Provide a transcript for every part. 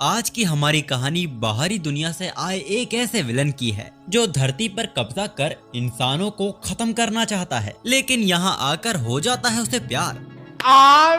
आज की हमारी कहानी बाहरी दुनिया से आए एक ऐसे विलन की है जो धरती पर कब्जा कर इंसानों को खत्म करना चाहता है, लेकिन यहाँ आकर हो जाता है उसे प्यार।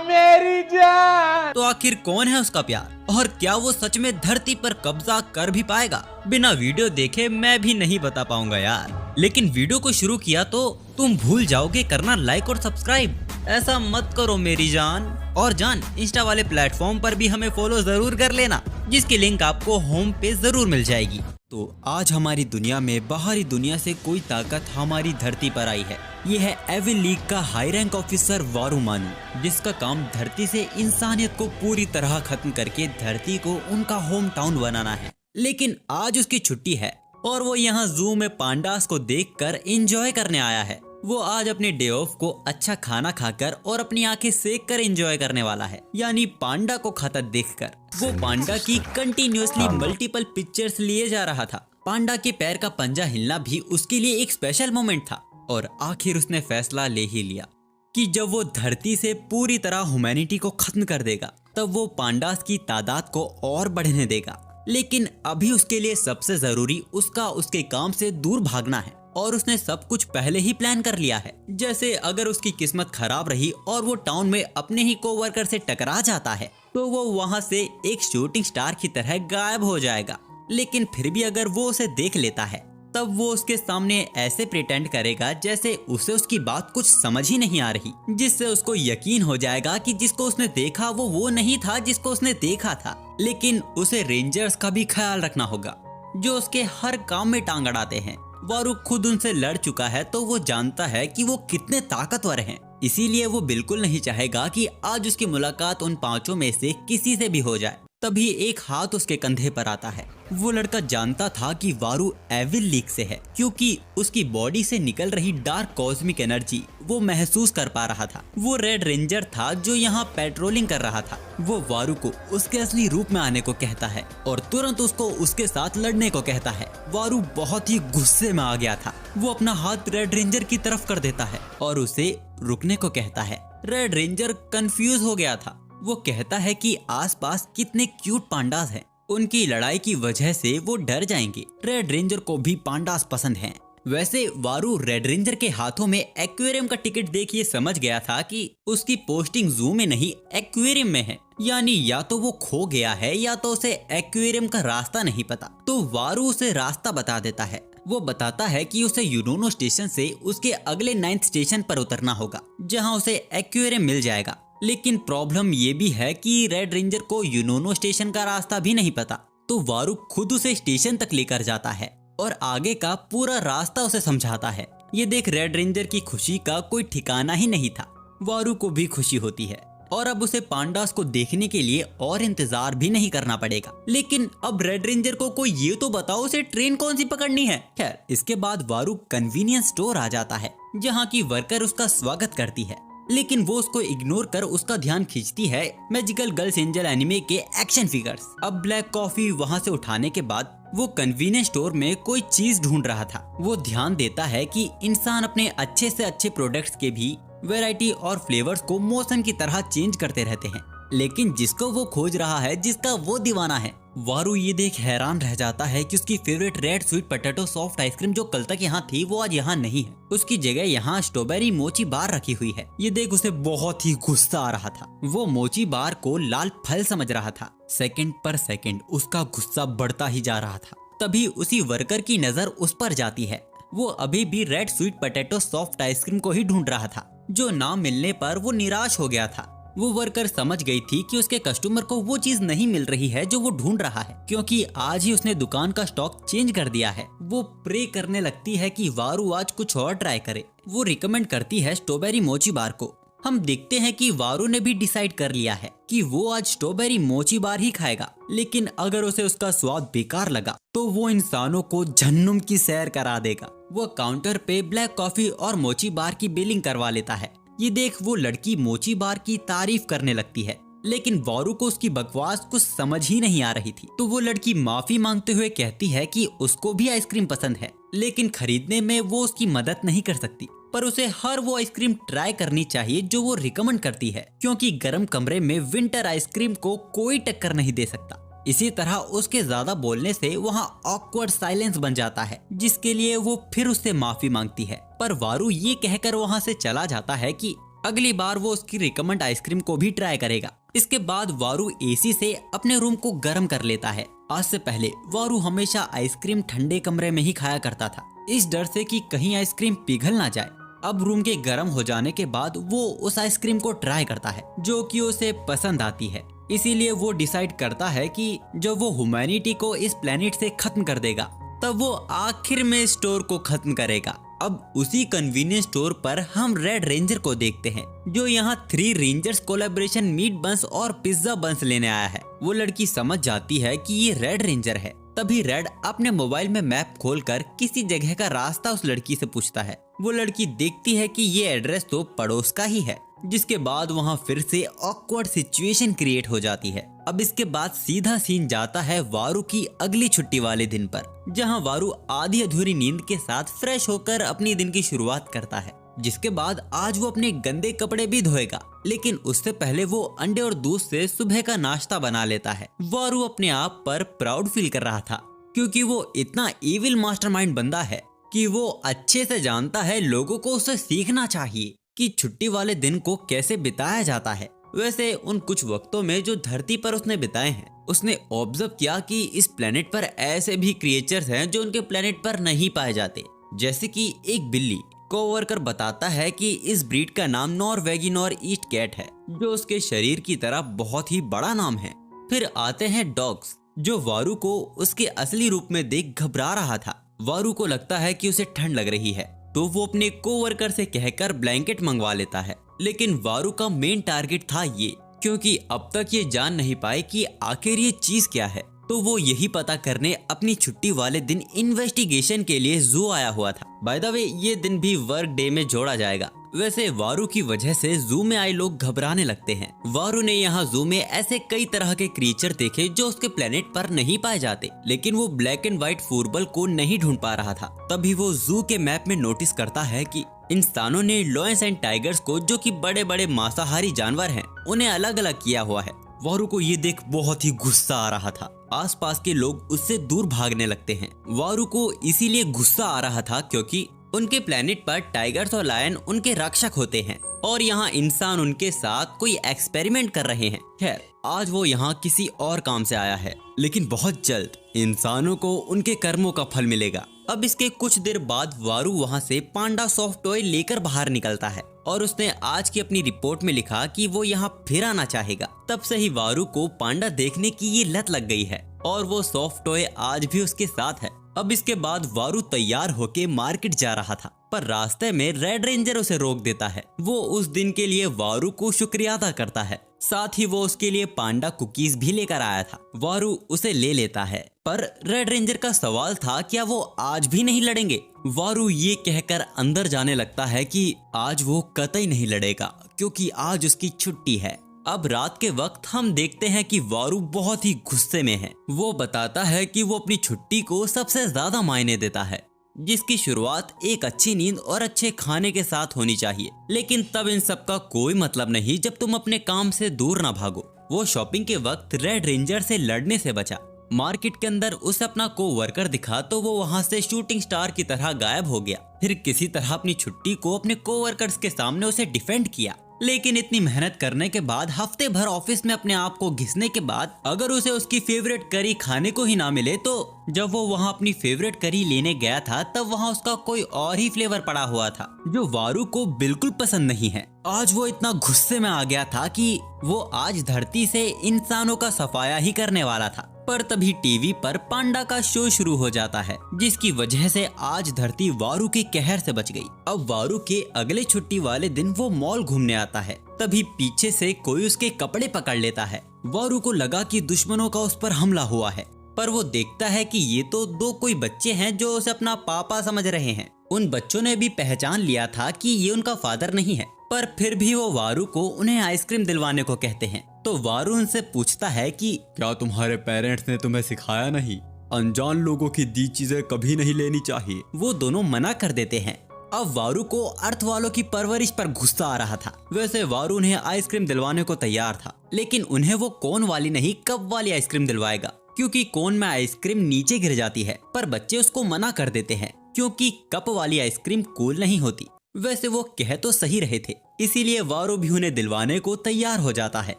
मेरी जान। तो आखिर कौन है उसका प्यार और क्या वो सच में धरती पर कब्जा कर भी पाएगा? बिना वीडियो देखे मैं भी नहीं बता पाऊंगा यार, लेकिन वीडियो को शुरू किया तो तुम भूल जाओगे करना लाइक और सब्सक्राइब। ऐसा मत करो मेरी जान। और जान, इंस्टा वाले प्लेटफॉर्म पर भी हमें फॉलो जरूर कर लेना, जिसकी लिंक आपको होम पे जरूर मिल जाएगी। तो आज हमारी दुनिया में बाहरी दुनिया से कोई ताकत हमारी धरती पर आई है। ये है एविल लीग का हाई रैंक ऑफिसर वारू मानू, जिसका काम धरती से इंसानियत को पूरी तरह खत्म करके धरती को उनका होम टाउन बनाना है। लेकिन आज उसकी छुट्टी है और वो यहाँ जू में पांडास को देखकर एंजॉय करने आया है। वो आज अपने डे ऑफ को अच्छा खाना खाकर और अपनी आंखें सेक कर एंजॉय करने वाला है, यानी पांडा को खाता देखकर। वो पांडा की कंटिन्यूअसली मल्टीपल पिक्चर्स लिए जा रहा था। पांडा के पैर का पंजा हिलना भी उसके लिए एक स्पेशल मोमेंट था और आखिर उसने फैसला ले ही लिया कि जब वो धरती से पूरी तरह ह्यूमैनिटी को खत्म कर देगा तब वो पांडास की तादाद को और बढ़ने देगा। लेकिन अभी उसके लिए सबसे जरूरी उसका उसके काम से दूर भागना है और उसने सब कुछ पहले ही प्लान कर लिया है। जैसे अगर उसकी किस्मत खराब रही और वो टाउन में अपने ही कोवर्कर से टकरा जाता है तो वो वहां से एक शूटिंग स्टार की तरह गायब हो जाएगा। लेकिन फिर भी अगर वो उसे देख लेता है तब वो उसके सामने ऐसे प्रिटेंड करेगा जैसे उसे उसकी बात कुछ समझ ही नहीं आ रही, जिससे उसको यकीन हो जाएगा कि जिसको उसने देखा वो नहीं था जिसको उसने देखा था। लेकिन उसे रेंजर्स का भी ख्याल रखना होगा जो उसके हर काम में टांग अड़ाते हैं। वारू खुद उनसे लड़ चुका है तो वो जानता है कि वो कितने ताकतवर हैं। इसीलिए वो बिल्कुल नहीं चाहेगा कि आज उसकी मुलाकात उन पांचों में से किसी से भी हो जाए। तभी एक हाथ उसके कंधे पर आता है। वो लड़का जानता था कि वारू एविल लीग से है, क्योंकि उसकी बॉडी से निकल रही डार्क कॉस्मिक एनर्जी वो महसूस कर पा रहा था। वो रेड रेंजर था जो यहाँ पेट्रोलिंग कर रहा था। वो वारू को उसके असली रूप में आने को कहता है और तुरंत उसको उसके साथ लड़ने को कहता है। वारू बहुत ही गुस्से में आ गया था। वो अपना हाथ रेड रेंजर की तरफ कर देता है और उसे रुकने को कहता है। रेड रेंजर कंफ्यूज हो गया था। वो कहता है कि आसपास कितने क्यूट पांडास हैं, उनकी लड़ाई की वजह से वो डर जाएंगे। रेड रेंजर को भी पांडास पसंद हैं। वैसे वारू रेड रेंजर के हाथों में एक्वेरियम का टिकट देख ये समझ गया था कि उसकी पोस्टिंग जू में नहीं एक्वेरियम में है, यानी या तो वो खो गया है या तो उसे एक्वेरियम का रास्ता नहीं पता। तो वारू उसे रास्ता बता देता है। वो बताता है कि उसे यूनोनो स्टेशन से उसके अगले 9th स्टेशन पर उतरना होगा, जहाँ उसे एक्वेरियम मिल जाएगा। लेकिन प्रॉब्लम ये भी है कि रेड रेंजर को यूनोनो स्टेशन का रास्ता भी नहीं पता। तो वारू खुद उसे स्टेशन तक लेकर जाता है और आगे का पूरा रास्ता उसे समझाता है। ये देख रेड रेंजर की खुशी का कोई ठिकाना ही नहीं था। वारू को भी खुशी होती है और अब उसे पांडास को देखने के लिए और इंतजार भी नहीं करना पड़ेगा। लेकिन अब रेड रेंजर को कोई ये तो बताओ उसे ट्रेन कौन सी पकड़नी है। खैर, इसके बाद वारू कन्वीनियंस स्टोर आ जाता है जहाँ की वर्कर उसका स्वागत करती है, लेकिन वो उसको इग्नोर कर उसका ध्यान खींचती है मैजिकल गर्ल्स एंजल एनिमे के एक्शन फिगर्स। अब ब्लैक कॉफी वहाँ से उठाने के बाद वो कन्वीनियंस स्टोर में कोई चीज ढूंढ रहा था। वो ध्यान देता है कि इंसान अपने अच्छे से अच्छे प्रोडक्ट्स के भी वैरायटी और फ्लेवर्स को मौसम की तरह चेंज करते रहते हैं, लेकिन जिसको वो खोज रहा है, जिसका वो दीवाना है। वारू ये देख हैरान रह जाता है कि उसकी favourite red sweet potato soft ice cream जो कल तक यहाँ थी वो आज यहाँ नहीं है। उसकी जगह यहाँ स्ट्रॉबेरी मोची बार रखी हुई है। ये देख उसे बहुत ही गुस्सा आ रहा था। वो मोची बार को लाल फल समझ रहा था। सेकंड पर सेकंड उसका गुस्सा बढ़ता ही जा रहा था। तभी उसी वर्कर की नजर उस पर जाती है। वो अभी भी red sweet potato soft ice cream को ही ढूंढ रहा था, जो ना मिलने पर वो निराश हो गया था। वो वर्कर समझ गई थी कि उसके कस्टमर को वो चीज नहीं मिल रही है जो वो ढूंढ रहा है, क्योंकि आज ही उसने दुकान का स्टॉक चेंज कर दिया है। वो प्रे करने लगती है कि वारू आज कुछ और ट्राई करे। वो रिकमेंड करती है स्ट्रॉबेरी मोची बार को। हम देखते हैं कि वारू ने भी डिसाइड कर लिया है कि वो आज स्ट्रॉबेरी मोची बार ही खाएगा। लेकिन अगर उसे उसका स्वाद बेकार लगा तो वो इंसानों को जहन्नुम की सैर करा देगा। वो काउंटर पे ब्लैक कॉफी और मोची बार की बिलिंग करवा लेता है। ये देख वो लड़की मोची बार की तारीफ करने लगती है, लेकिन वारू को उसकी बकवास कुछ समझ ही नहीं आ रही थी। तो वो लड़की माफी मांगते हुए कहती है कि उसको भी आइसक्रीम पसंद है, लेकिन खरीदने में वो उसकी मदद नहीं कर सकती। पर उसे हर वो आइसक्रीम ट्राई करनी चाहिए जो वो रिकमेंड करती है, क्योंकि गर्म कमरे में विंटर आइसक्रीम को कोई टक्कर नहीं दे सकता। इसी तरह उसके ज्यादा बोलने से वहाँ ऑकवर्ड साइलेंस बन जाता है, जिसके लिए वो फिर उससे माफी मांगती है। पर वारू ये कहकर वहाँ से चला जाता है कि अगली बार वो उसकी रिकमेंड आइसक्रीम को भी ट्राई करेगा। इसके बाद वारू एसी से अपने रूम को गर्म कर लेता है। आज से पहले वारू हमेशा आइसक्रीम ठंडे कमरे में ही खाया करता था, इस डर से कि कहीं आइसक्रीम पिघल ना जाए। अब रूम के गर्म हो जाने के बाद वो उस आइसक्रीम को ट्राई करता है जो कि उसे पसंद आती है। इसीलिए वो डिसाइड करता है कि जब वो ह्यूमैनिटी को इस प्लेनेट से खत्म कर देगा तब वो आखिर में स्टोर को खत्म करेगा। अब उसी कन्वीनियंस स्टोर पर हम रेड रेंजर को देखते हैं, जो यहाँ 3 रेंजर्स कोलैबोरेशन मीट बंस और पिज्जा बंस लेने आया है। वो लड़की समझ जाती है कि ये रेड रेंजर है। तभी रेड अपने मोबाइल में मैप खोलकर किसी जगह का रास्ता उस लड़की से पूछता है। वो लड़की देखती है कि ये एड्रेस तो पड़ोस का ही है, जिसके बाद वहाँ फिर से ऑकवर्ड सिचुएशन क्रिएट हो जाती है। अब इसके बाद सीधा सीन जाता है वारू की अगली छुट्टी वाले दिन पर, जहाँ वारू आधी अधूरी नींद के साथ फ्रेश होकर अपनी दिन की शुरुआत करता है। जिसके बाद आज वो अपने गंदे कपड़े भी धोएगा, लेकिन उससे पहले वो अंडे और दूध से सुबह का नाश्ता बना लेता है। वारू अपने आप पर प्राउड फील कर रहा था, क्योंकि वो इतना इविल मास्टरमाइंड बंदा है कि वो अच्छे से जानता है लोगों को उससे सीखना चाहिए कि छुट्टी वाले दिन को कैसे बिताया जाता है। वैसे उन कुछ वक्तों में जो धरती पर उसने बिताए हैं, उसने ऑब्जर्व किया कि इस प्लेनेट पर ऐसे भी क्रिएचर्स हैं जो उनके प्लेनेट पर नहीं पाए जाते। जैसे कि एक बिल्ली कोवर्कर बताता है कि इस ब्रीड का नाम नॉर्वेगिनोर ईस्ट कैट है, जो उसके शरीर की तरह बहुत ही बड़ा नाम है। फिर आते हैं डॉग्स, जो वारू को उसके असली रूप में देख घबरा रहा था। वारू को लगता है कि उसे ठंड लग रही है, तो वो अपने कोवर्कर से कहकर ब्लैंकेट मंगवा लेता है। लेकिन वारू का मेन टारगेट था ये, क्योंकि अब तक ये जान नहीं पाए कि आखिर ये चीज क्या है। तो वो यही पता करने अपनी छुट्टी वाले दिन इन्वेस्टिगेशन के लिए जू आया हुआ था। बाय द वे ये दिन भी वर्क डे में जोड़ा जाएगा। वैसे वारू की वजह से जू में आए लोग घबराने लगते हैं। वारू ने यहाँ जू में ऐसे कई तरह के क्रीचर देखे जो उसके प्लेनेट पर नहीं पाए जाते, लेकिन वो ब्लैक एंड व्हाइट फूरबल को नहीं ढूंढ पा रहा था। तभी वो जू के मैप में नोटिस करता है कि इंसानों ने लॉयंस एंड टाइगर्स को, जो कि बड़े बड़े मांसाहारी जानवर हैं, उन्हें अलग अलग किया हुआ है। वारू को ये देख बहुत ही गुस्सा आ रहा था। आसपास के लोग उससे दूर भागने लगते हैं। वारू को इसीलिए गुस्सा आ रहा था क्योंकि उनके प्लेनेट पर टाइगर्स और लायन उनके रक्षक होते हैं और यहाँ इंसान उनके साथ कोई एक्सपेरिमेंट कर रहे हैं। खैर, आज वो यहाँ किसी और काम से आया है, लेकिन बहुत जल्द इंसानों को उनके कर्मों का फल मिलेगा। अब इसके कुछ देर बाद वारू वहाँ से पांडा सॉफ्ट टॉय लेकर बाहर निकलता है और उसने आज की अपनी रिपोर्ट में लिखा कि वो यहाँ फिर आना चाहेगा। तब से ही वारू को पांडा देखने की ये लत लग गई है और वो सॉफ्ट टॉय आज भी उसके साथ है। अब इसके बाद वारू तैयार होके मार्केट जा रहा था, पर रास्ते में रेड रेंजर उसे रोक देता है। वो उस दिन के लिए वारू को शुक्रिया अदा करता है, साथ ही वो उसके लिए पांडा कुकीज भी लेकर आया था। वारू उसे ले लेता है, पर रेड रेंजर का सवाल था क्या वो आज भी नहीं लड़ेंगे। वारू ये कहकर अंदर जाने लगता है कि आज वो कतई नहीं लड़ेगा, क्योंकि आज उसकी छुट्टी है। अब रात के वक्त हम देखते हैं कि वारू बहुत ही गुस्से में है। वो बताता है कि वो अपनी छुट्टी को सबसे ज्यादा मायने देता है, जिसकी शुरुआत एक अच्छी नींद और अच्छे खाने के साथ होनी चाहिए। लेकिन तब इन सब का कोई मतलब नहीं जब तुम अपने काम से दूर ना भागो। वो शॉपिंग के वक्त रेड रेंजर से लड़ने से बचा। मार्केट के अंदर उसे अपना कोवर्कर दिखा तो वो वहाँ से शूटिंग स्टार की तरह गायब हो गया। फिर किसी तरह अपनी छुट्टी को अपने कोवर्कर्स के सामने उसे डिफेंड किया। लेकिन इतनी मेहनत करने के बाद, हफ्ते भर ऑफिस में अपने आप को घिसने के बाद, अगर उसे उसकी फेवरेट करी खाने को ही ना मिले, तो जब वो वहाँ अपनी फेवरेट करी लेने गया था तब वहाँ उसका कोई और ही फ्लेवर पड़ा हुआ था जो वारू को बिल्कुल पसंद नहीं है। आज वो इतना गुस्से में आ गया था कि वो आज धरती से इंसानों का सफाया ही करने वाला था। पर तभी टीवी पर पांडा का शो शुरू हो जाता है, जिसकी वजह से आज धरती वारू के कहर से बच गई। अब वारू के अगले छुट्टी वाले दिन वो मॉल घूमने आता है। तभी पीछे से कोई उसके कपड़े पकड़ लेता है। वारू को लगा कि दुश्मनों का उस पर हमला हुआ है, पर वो देखता है कि ये तो दो कोई बच्चे हैं जो उसे अपना पापा समझ रहे हैं। उन बच्चों ने भी पहचान लिया था कि ये उनका फादर नहीं है, पर फिर भी वो वारू को उन्हें आइसक्रीम दिलवाने को कहते हैं। तो वारू उनसे पूछता है कि क्या तुम्हारे पेरेंट्स ने तुम्हें सिखाया नहीं, अनजान लोगों की दी चीजें कभी नहीं लेनी चाहिए। वो दोनों मना कर देते हैं, अब वारू को अर्थ वालों की परवरिश पर गुस्सा आ रहा था। वैसे वारू उन्हें आइसक्रीम दिलवाने को तैयार था, लेकिन उन्हें वो कोन वाली नहीं कप वाली आइसक्रीम दिलवाएगा, क्योंकि कोन में आइसक्रीम नीचे गिर जाती है। पर बच्चे उसको मना कर देते हैं क्योंकि कप वाली आइसक्रीम कूल नहीं होती। वैसे वो कह तो सही रहे थे, इसीलिए वारू भी उन्हें दिलवाने को तैयार हो जाता है।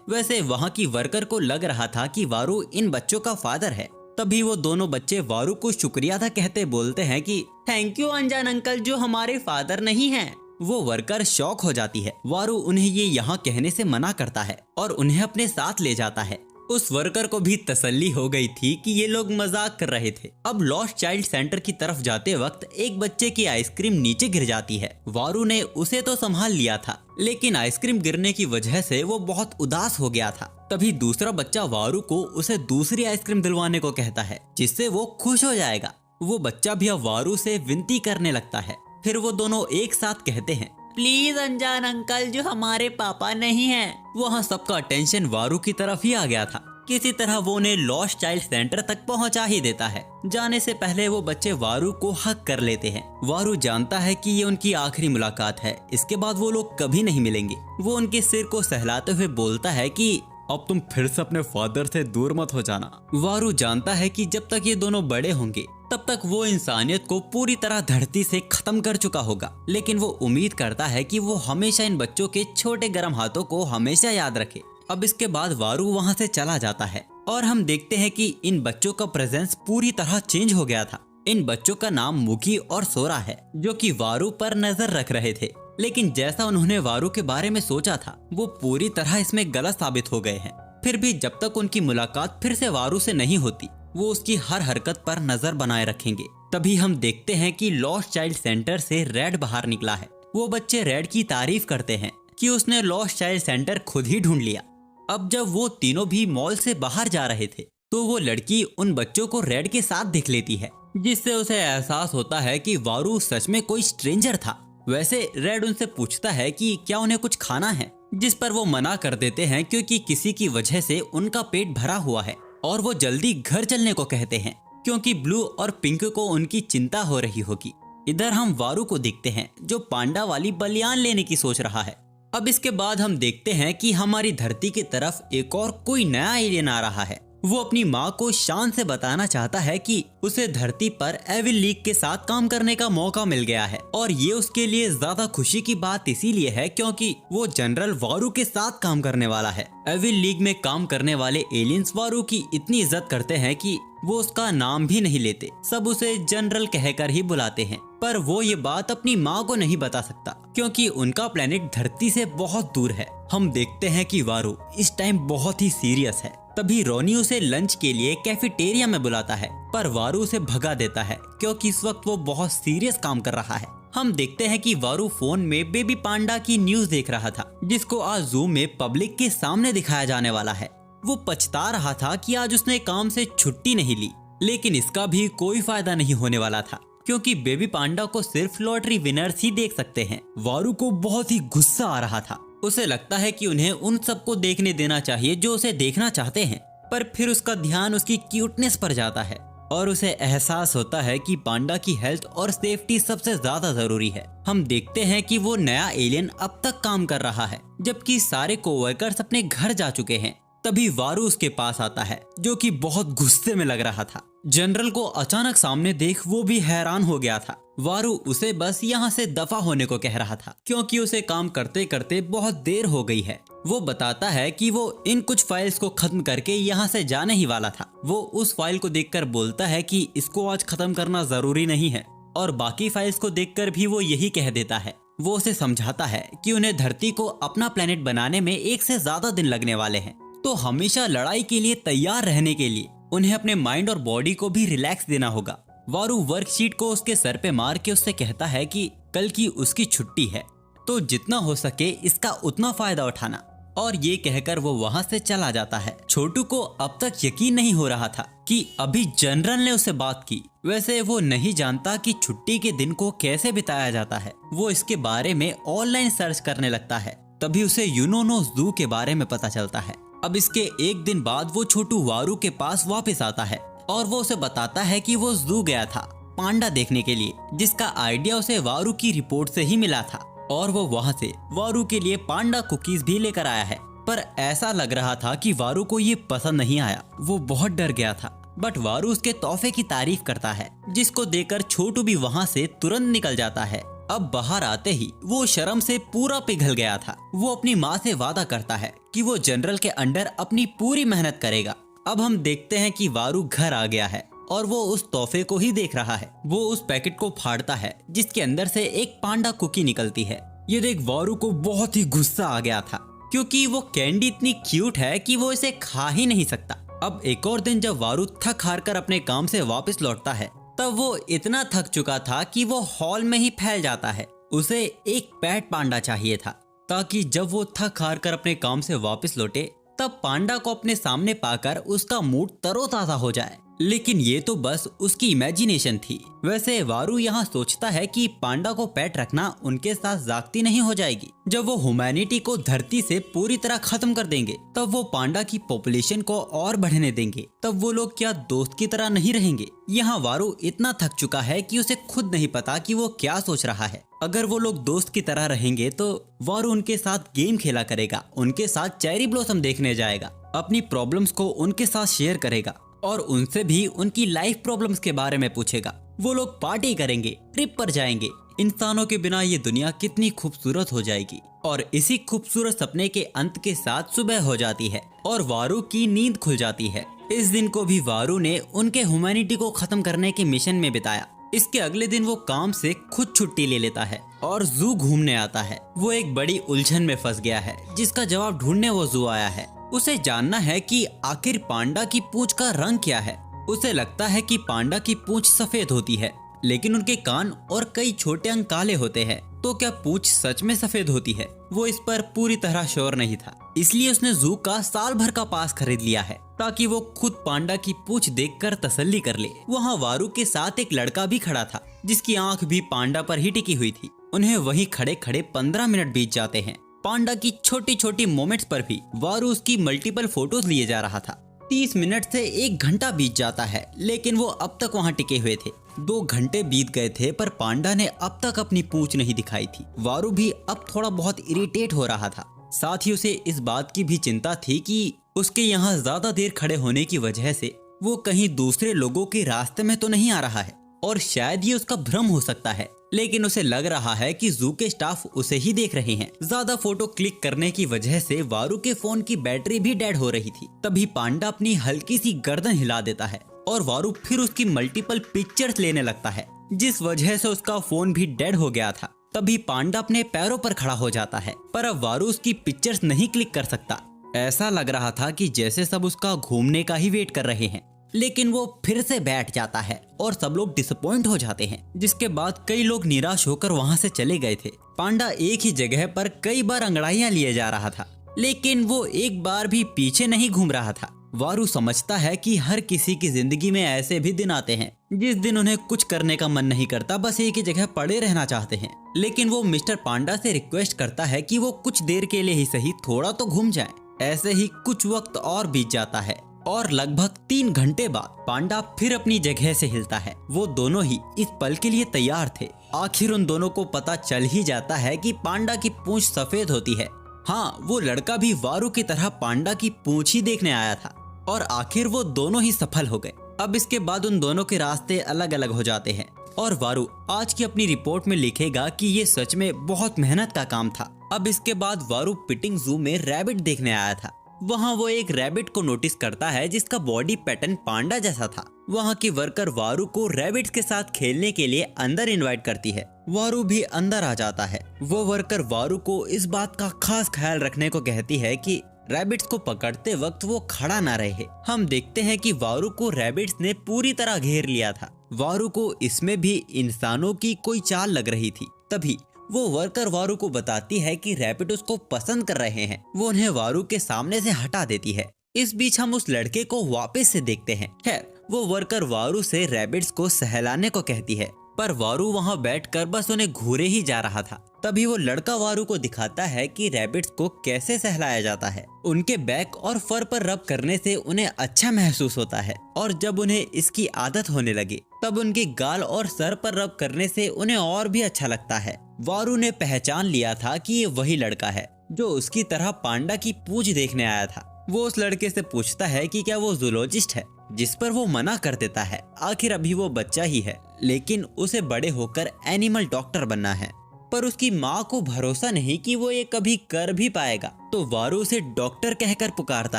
वैसे वहाँ की वर्कर को लग रहा था कि वारू इन बच्चों का फादर है। तभी वो दोनों बच्चे वारू को शुक्रिया अदा कहते बोलते हैं कि थैंक यू अनजान अंकल, जो हमारे फादर नहीं हैं। वो वर्कर शॉक हो जाती है। वारू उन्हें ये यहाँ कहने से मना करता है और उन्हें अपने साथ ले जाता है। उस वर्कर को भी तसल्ली हो गई थी कि ये लोग मजाक कर रहे थे। अब लॉस्ट चाइल्ड सेंटर की तरफ जाते वक्त एक बच्चे की आइसक्रीम नीचे गिर जाती है। वारू ने उसे तो संभाल लिया था, लेकिन आइसक्रीम गिरने की वजह से वो बहुत उदास हो गया था। तभी दूसरा बच्चा वारू को उसे दूसरी आइसक्रीम दिलवाने को कहता है, जिससे वो खुश हो जाएगा। वो बच्चा भी अब वारू से विनती करने लगता है। फिर वो दोनों एक साथ कहते हैं, प्लीज अनजान अंकल, जो हमारे पापा नहीं हैं। वहाँ सबका अटेंशन वारू की तरफ ही आ गया था। किसी तरह वो उन्हें लॉस्ट चाइल्ड सेंटर तक पहुँचा ही देता है। जाने से पहले वो बच्चे वारू को हक कर लेते हैं। वारू जानता है कि ये उनकी आखिरी मुलाकात है, इसके बाद वो लोग कभी नहीं मिलेंगे। वो उनके सिर को सहलाते हुए बोलता है कि अब तुम फिर से अपने फादर से दूर मत हो जाना। वारू जानता है कि जब तक ये दोनों बड़े होंगे तब तक वो इंसानियत को पूरी तरह धरती से खत्म कर चुका होगा, लेकिन वो उम्मीद करता है कि वो हमेशा इन बच्चों के छोटे गर्म हाथों को हमेशा याद रखे। अब इसके बाद वारू वहाँ से चला जाता है और हम देखते हैं कि इन बच्चों का प्रेजेंस पूरी तरह चेंज हो गया था। इन बच्चों का नाम मुकी और सोरा है, जो कि वारू पर नजर रख रहे थे। लेकिन जैसा उन्होंने वारू के बारे में सोचा था, वो पूरी तरह इसमें गलत साबित हो गए हैं। फिर भी जब तक उनकी मुलाकात फिर से वारू से नहीं होती, वो उसकी हर हरकत पर नजर बनाए रखेंगे। तभी हम देखते हैं कि लॉस्ट चाइल्ड सेंटर से रेड बाहर निकला है। वो बच्चे रेड की तारीफ करते हैं कि उसने लॉस्ट चाइल्ड सेंटर खुद ही ढूंढ लिया। अब जब वो तीनों भी मॉल से बाहर जा रहे थे, तो वो लड़की उन बच्चों को रेड के साथ देख लेती है, जिससे उसे एहसास होता है कि वारू सच में कोई स्ट्रेंजर था। वैसे रेड उनसे पूछता है कि क्या उन्हें कुछ खाना है, जिस पर वो मना कर देते हैं क्योंकि किसी की वजह से उनका पेट भरा हुआ है और वो जल्दी घर चलने को कहते हैं, क्योंकि ब्लू और पिंक को उनकी चिंता हो रही होगी। इधर हम वारू को देखते हैं, जो पांडा वाली बलियान लेने की सोच रहा है। अब इसके बाद हम देखते हैं कि हमारी धरती की तरफ एक और कोई नया एलियन आ रहा है। वो अपनी माँ को शान से बताना चाहता है कि उसे धरती पर एविल लीग के साथ काम करने का मौका मिल गया है, और ये उसके लिए ज्यादा खुशी की बात इसीलिए है क्योंकि वो जनरल वारू के साथ काम करने वाला है। एविल लीग में काम करने वाले एलियंस वारू की इतनी इज्जत करते हैं कि वो उसका नाम भी नहीं लेते, सब उसे जनरल कहकर ही बुलाते हैं। पर वो ये बात अपनी माँ को नहीं बता सकता क्योंकि उनका प्लेनेट धरती से बहुत दूर है। हम देखते हैं कि वारू इस टाइम बहुत ही सीरियस है। तभी रोनी उसे लंच के लिए कैफेटेरिया में बुलाता है, पर वारू उसे भगा देता है क्योंकि इस वक्त वो बहुत सीरियस काम कर रहा है। हम देखते हैं कि वारू फोन में बेबी पांडा की न्यूज देख रहा था, जिसको आज जू में पब्लिक के सामने दिखाया जाने वाला है। वो पछता रहा था कि आज उसने काम से छुट्टी नहीं ली, लेकिन इसका भी कोई फायदा नहीं होने वाला था क्योंकि बेबी पांडा को सिर्फ लॉटरी विनर्स ही देख सकते हैं। वारू को बहुत ही गुस्सा आ रहा था। उसे लगता है कि उन्हें उन सबको देखने देना चाहिए जो उसे देखना चाहते हैं, पर फिर उसका ध्यान उसकी क्यूटनेस पर जाता है और उसे एहसास होता है कि पांडा की हेल्थ और सेफ्टी सबसे ज्यादा जरूरी है। हम देखते हैं कि वो नया एलियन अब तक काम कर रहा है, जबकि सारे कोवर्कर्स अपने घर जा चुके हैं। तभी वारू उसके पास आता है, जो कि बहुत गुस्से में लग रहा था। जनरल को अचानक सामने देख वो भी हैरान हो गया था। वारू उसे बस यहाँ से दफा होने को कह रहा था क्योंकि उसे काम करते करते बहुत देर हो गई है। वो बताता है कि वो इन कुछ फाइल्स को खत्म करके यहाँ से जाने ही वाला था। वो उस फाइल को देखकर बोलता है कि इसको आज खत्म करना जरूरी नहीं है, और बाकी फाइल्स को देखकर भी वो यही कह देता है। वो उसे समझाता है कि उन्हें धरती को अपना प्लेनेट बनाने में 1 से ज्यादा दिन लगने वाले हैं, तो हमेशा लड़ाई के लिए तैयार रहने के लिए उन्हें अपने माइंड और बॉडी को भी रिलैक्स देना होगा। वारू वर्कशीट को उसके सर पे मार के उससे कहता है कि कल की उसकी छुट्टी है, तो जितना हो सके इसका उतना फायदा उठाना, और ये कहकर वो वहाँ से चला जाता है। छोटू को अब तक यकीन नहीं हो रहा था कि अभी जनरल ने उससे बात की। वैसे वो नहीं जानता कि छुट्टी के दिन को कैसे बिताया जाता है। वो इसके बारे में ऑनलाइन सर्च करने लगता है। तभी उसे यूनोनो जू के बारे में पता चलता है। अब इसके एक दिन बाद वो छोटू वारू के पास वापस आता है और वो उसे बताता है कि वो जू गया था, पांडा देखने के लिए, जिसका आइडिया उसे वारू की रिपोर्ट से ही मिला था और वो वहाँ से वारू के लिए पांडा कुकीज भी लेकर आया है। पर ऐसा लग रहा था कि वारू को ये पसंद नहीं आया। वो बहुत डर गया था। बट वारू उसके तोहफे की तारीफ करता है, जिसको देखकर छोटू भी वहाँ से तुरंत निकल जाता है। अब बाहर आते ही वो शर्म से पूरा पिघल गया था। वो अपनी माँ से वादा करता है कि वो जनरल के अंडर अपनी पूरी मेहनत करेगा। अब हम देखते हैं कि वारू घर आ गया है और वो उस तोहफे को ही देख रहा है। वो उस पैकेट को फाड़ता है जिसके अंदर से एक पांडा कुकी निकलती है। ये देख वारू को बहुत ही गुस्सा आ गया था, क्योंकि वो कैंडी इतनी क्यूट है कि वो इसे खा ही नहीं सकता। अब एक और दिन जब वारू थक हार कर अपने काम से वापस लौटता है, तब वो इतना थक चुका था कि वो हॉल में ही फैल जाता है। उसे एक पेट पांडा चाहिए था, ताकि जब वो थक हार कर अपने काम से वापस लौटे तब पांडा को अपने सामने पाकर उसका मूड तरोताजा हो जाए। लेकिन ये तो बस उसकी इमेजिनेशन थी। वैसे वारू यहाँ सोचता है कि पांडा को पेट रखना उनके साथ जागती नहीं हो जाएगी। जब वो ह्यूमैनिटी को धरती से पूरी तरह खत्म कर देंगे, तब वो पांडा की पॉपुलेशन को और बढ़ने देंगे। तब वो लोग क्या दोस्त की तरह नहीं रहेंगे? यहाँ वारू इतना थक चुका है कि उसे खुद नहीं पता कि वो क्या सोच रहा है। अगर वो लोग दोस्त की तरह रहेंगे तो वारू उनके साथ गेम खेला करेगा, उनके साथ चेरी ब्लॉसम देखने जाएगा, अपनी प्रॉब्लम्स को उनके साथ शेयर करेगा और उनसे भी उनकी लाइफ प्रॉब्लम्स के बारे में पूछेगा। वो लोग पार्टी करेंगे, ट्रिप पर जाएंगे। इंसानों के बिना ये दुनिया कितनी खूबसूरत हो जाएगी। और इसी खूबसूरत सपने के अंत के साथ सुबह हो जाती है और वारू की नींद खुल जाती है। इस दिन को भी वारू ने उनके ह्यूमैनिटी को खत्म करने के मिशन में बिताया। इसके अगले दिन वो काम से खुद छुट्टी ले लेता है और जू घूमने आता है। वो एक बड़ी उलझन में फंस गया है, जिसका जवाब ढूंढने वो जू आया है। उसे जानना है कि आखिर पांडा की पूंछ का रंग क्या है। उसे लगता है कि पांडा की पूंछ सफेद होती है, लेकिन उनके कान और कई छोटे अंग काले होते हैं। तो क्या पूंछ सच में सफेद होती है? वो इस पर पूरी तरह श्योर नहीं था, इसलिए उसने जू का साल भर का पास खरीद लिया है, ताकि वो खुद पांडा की पूंछ देखकर तसल्ली कर ले। वहाँ वारू के साथ एक लड़का भी खड़ा था, जिसकी आंख भी पांडा पर ही टिकी हुई थी। उन्हें वहीं खड़े खड़े 15 मिनट बीत जाते हैं। पांडा की छोटी छोटी मोमेंट्स पर भी वारू उसकी मल्टीपल फोटोज लिए जा रहा था। 30 मिनट से 1 घंटा बीत जाता है, लेकिन वो अब तक वहाँ टिके हुए थे। 2 घंटे बीत गए थे, पर पांडा ने अब तक अपनी पूंछ नहीं दिखाई थी। वारू भी अब थोड़ा बहुत इरिटेट हो रहा था। साथ ही उसे इस बात की भी चिंता थी कि उसके यहाँ ज्यादा देर खड़े होने की वजह से वो कहीं दूसरे लोगों के रास्ते में तो नहीं आ रहा है, और शायद ये उसका भ्रम हो सकता है। लेकिन उसे लग रहा है कि जू के स्टाफ उसे ही देख रहे हैं। ज्यादा फोटो क्लिक करने की वजह से वारू के फोन की बैटरी भी डेड हो रही थी। तभी पांडा अपनी हल्की सी गर्दन हिला देता है और वारू फिर उसकी मल्टीपल पिक्चर्स लेने लगता है, जिस वजह से उसका फोन भी डेड हो गया था। तभी पांडा अपने पैरों पर खड़ा हो जाता है, पर अब वारू उसकी पिक्चर्स नहीं क्लिक कर सकता। ऐसा लग रहा था कि जैसे सब उसका घूमने का ही वेट कर रहे हैं। लेकिन वो फिर से बैठ जाता है और सब लोग डिसअपॉइंट हो जाते हैं, जिसके बाद कई लोग निराश होकर वहाँ से चले गए थे। पांडा एक ही जगह पर कई बार अंगड़ाइयाँ लिए जा रहा था, लेकिन वो एक बार भी पीछे नहीं घूम रहा था। वारू समझता है कि हर किसी की जिंदगी में ऐसे भी दिन आते हैं जिस दिन उन्हें कुछ करने का मन नहीं करता, बस एक ही जगह पड़े रहना चाहते हैं। लेकिन वो मिस्टर पांडा से रिक्वेस्ट करता है कि वो कुछ देर के लिए ही सही थोड़ा तो घूम जाए। ऐसे ही कुछ वक्त और बीत जाता है और लगभग 3 घंटे बाद पांडा फिर अपनी जगह से हिलता है। वो दोनों ही इस पल के लिए तैयार थे। आखिर उन दोनों को पता चल ही जाता है कि पांडा की पूंछ सफेद होती है। हाँ, वो लड़का भी वारू की तरह पांडा की पूंछ ही देखने आया था और आखिर वो दोनों ही सफल हो गए। अब इसके बाद उन दोनों के रास्ते अलग अलग हो जाते हैं और वारू आज की अपनी रिपोर्ट में लिखेगा कि ये सच में बहुत मेहनत का काम था। अब इसके बाद वारू पिटिंग जू में रैबिट देखने आया था। वहाँ वो एक रैबिट को नोटिस करता है जिसका बॉडी पैटर्न पांडा जैसा था। वहाँ की वर्कर वारू को रैबिट्स के साथ खेलने के लिए अंदर इनवाइट करती है। वारू भी अंदर आ जाता है। वो वर्कर वारू को इस बात का खास ख्याल रखने को कहती है कि रैबिट्स को पकड़ते वक्त वो खड़ा ना रहे। हम देखते हैं कि वारू को रैबिट्स ने पूरी तरह घेर लिया था। वारू को इसमें भी इंसानों की कोई चाल लग रही थी। तभी वो वर्कर वारू को बताती है कि रैबिट उसको पसंद कर रहे हैं। वो उन्हें वारू के सामने से हटा देती है। इस बीच हम उस लड़के को वापस से देखते हैं। खैर, वो वर्कर वारू से रैबिट्स को सहलाने को कहती है। पर वारू वहाँ बैठकर बस उन्हें घूरे ही जा रहा था। तभी वो लड़का वारू को दिखाता है कि रैबिट्स को कैसे सहलाया जाता है। उनके बैक और फर पर रब करने से उन्हें अच्छा महसूस होता है और जब उन्हें इसकी आदत होने लगी तब उनके गाल और सर पर रब करने से उन्हें और भी अच्छा लगता है। वारू ने पहचान लिया था कि ये वही लड़का है जो उसकी तरह पांडा की पूंछ देखने आया था। वो उस लड़के से पूछता है कि क्या वो जूलॉजिस्ट है, जिस पर वो मना कर देता है। आखिर अभी वो बच्चा ही है, लेकिन उसे बड़े होकर एनिमल डॉक्टर बनना है। पर उसकी माँ को भरोसा नहीं कि वो ये कभी कर भी पाएगा, तो वारू उसे डॉक्टर कहकर पुकारता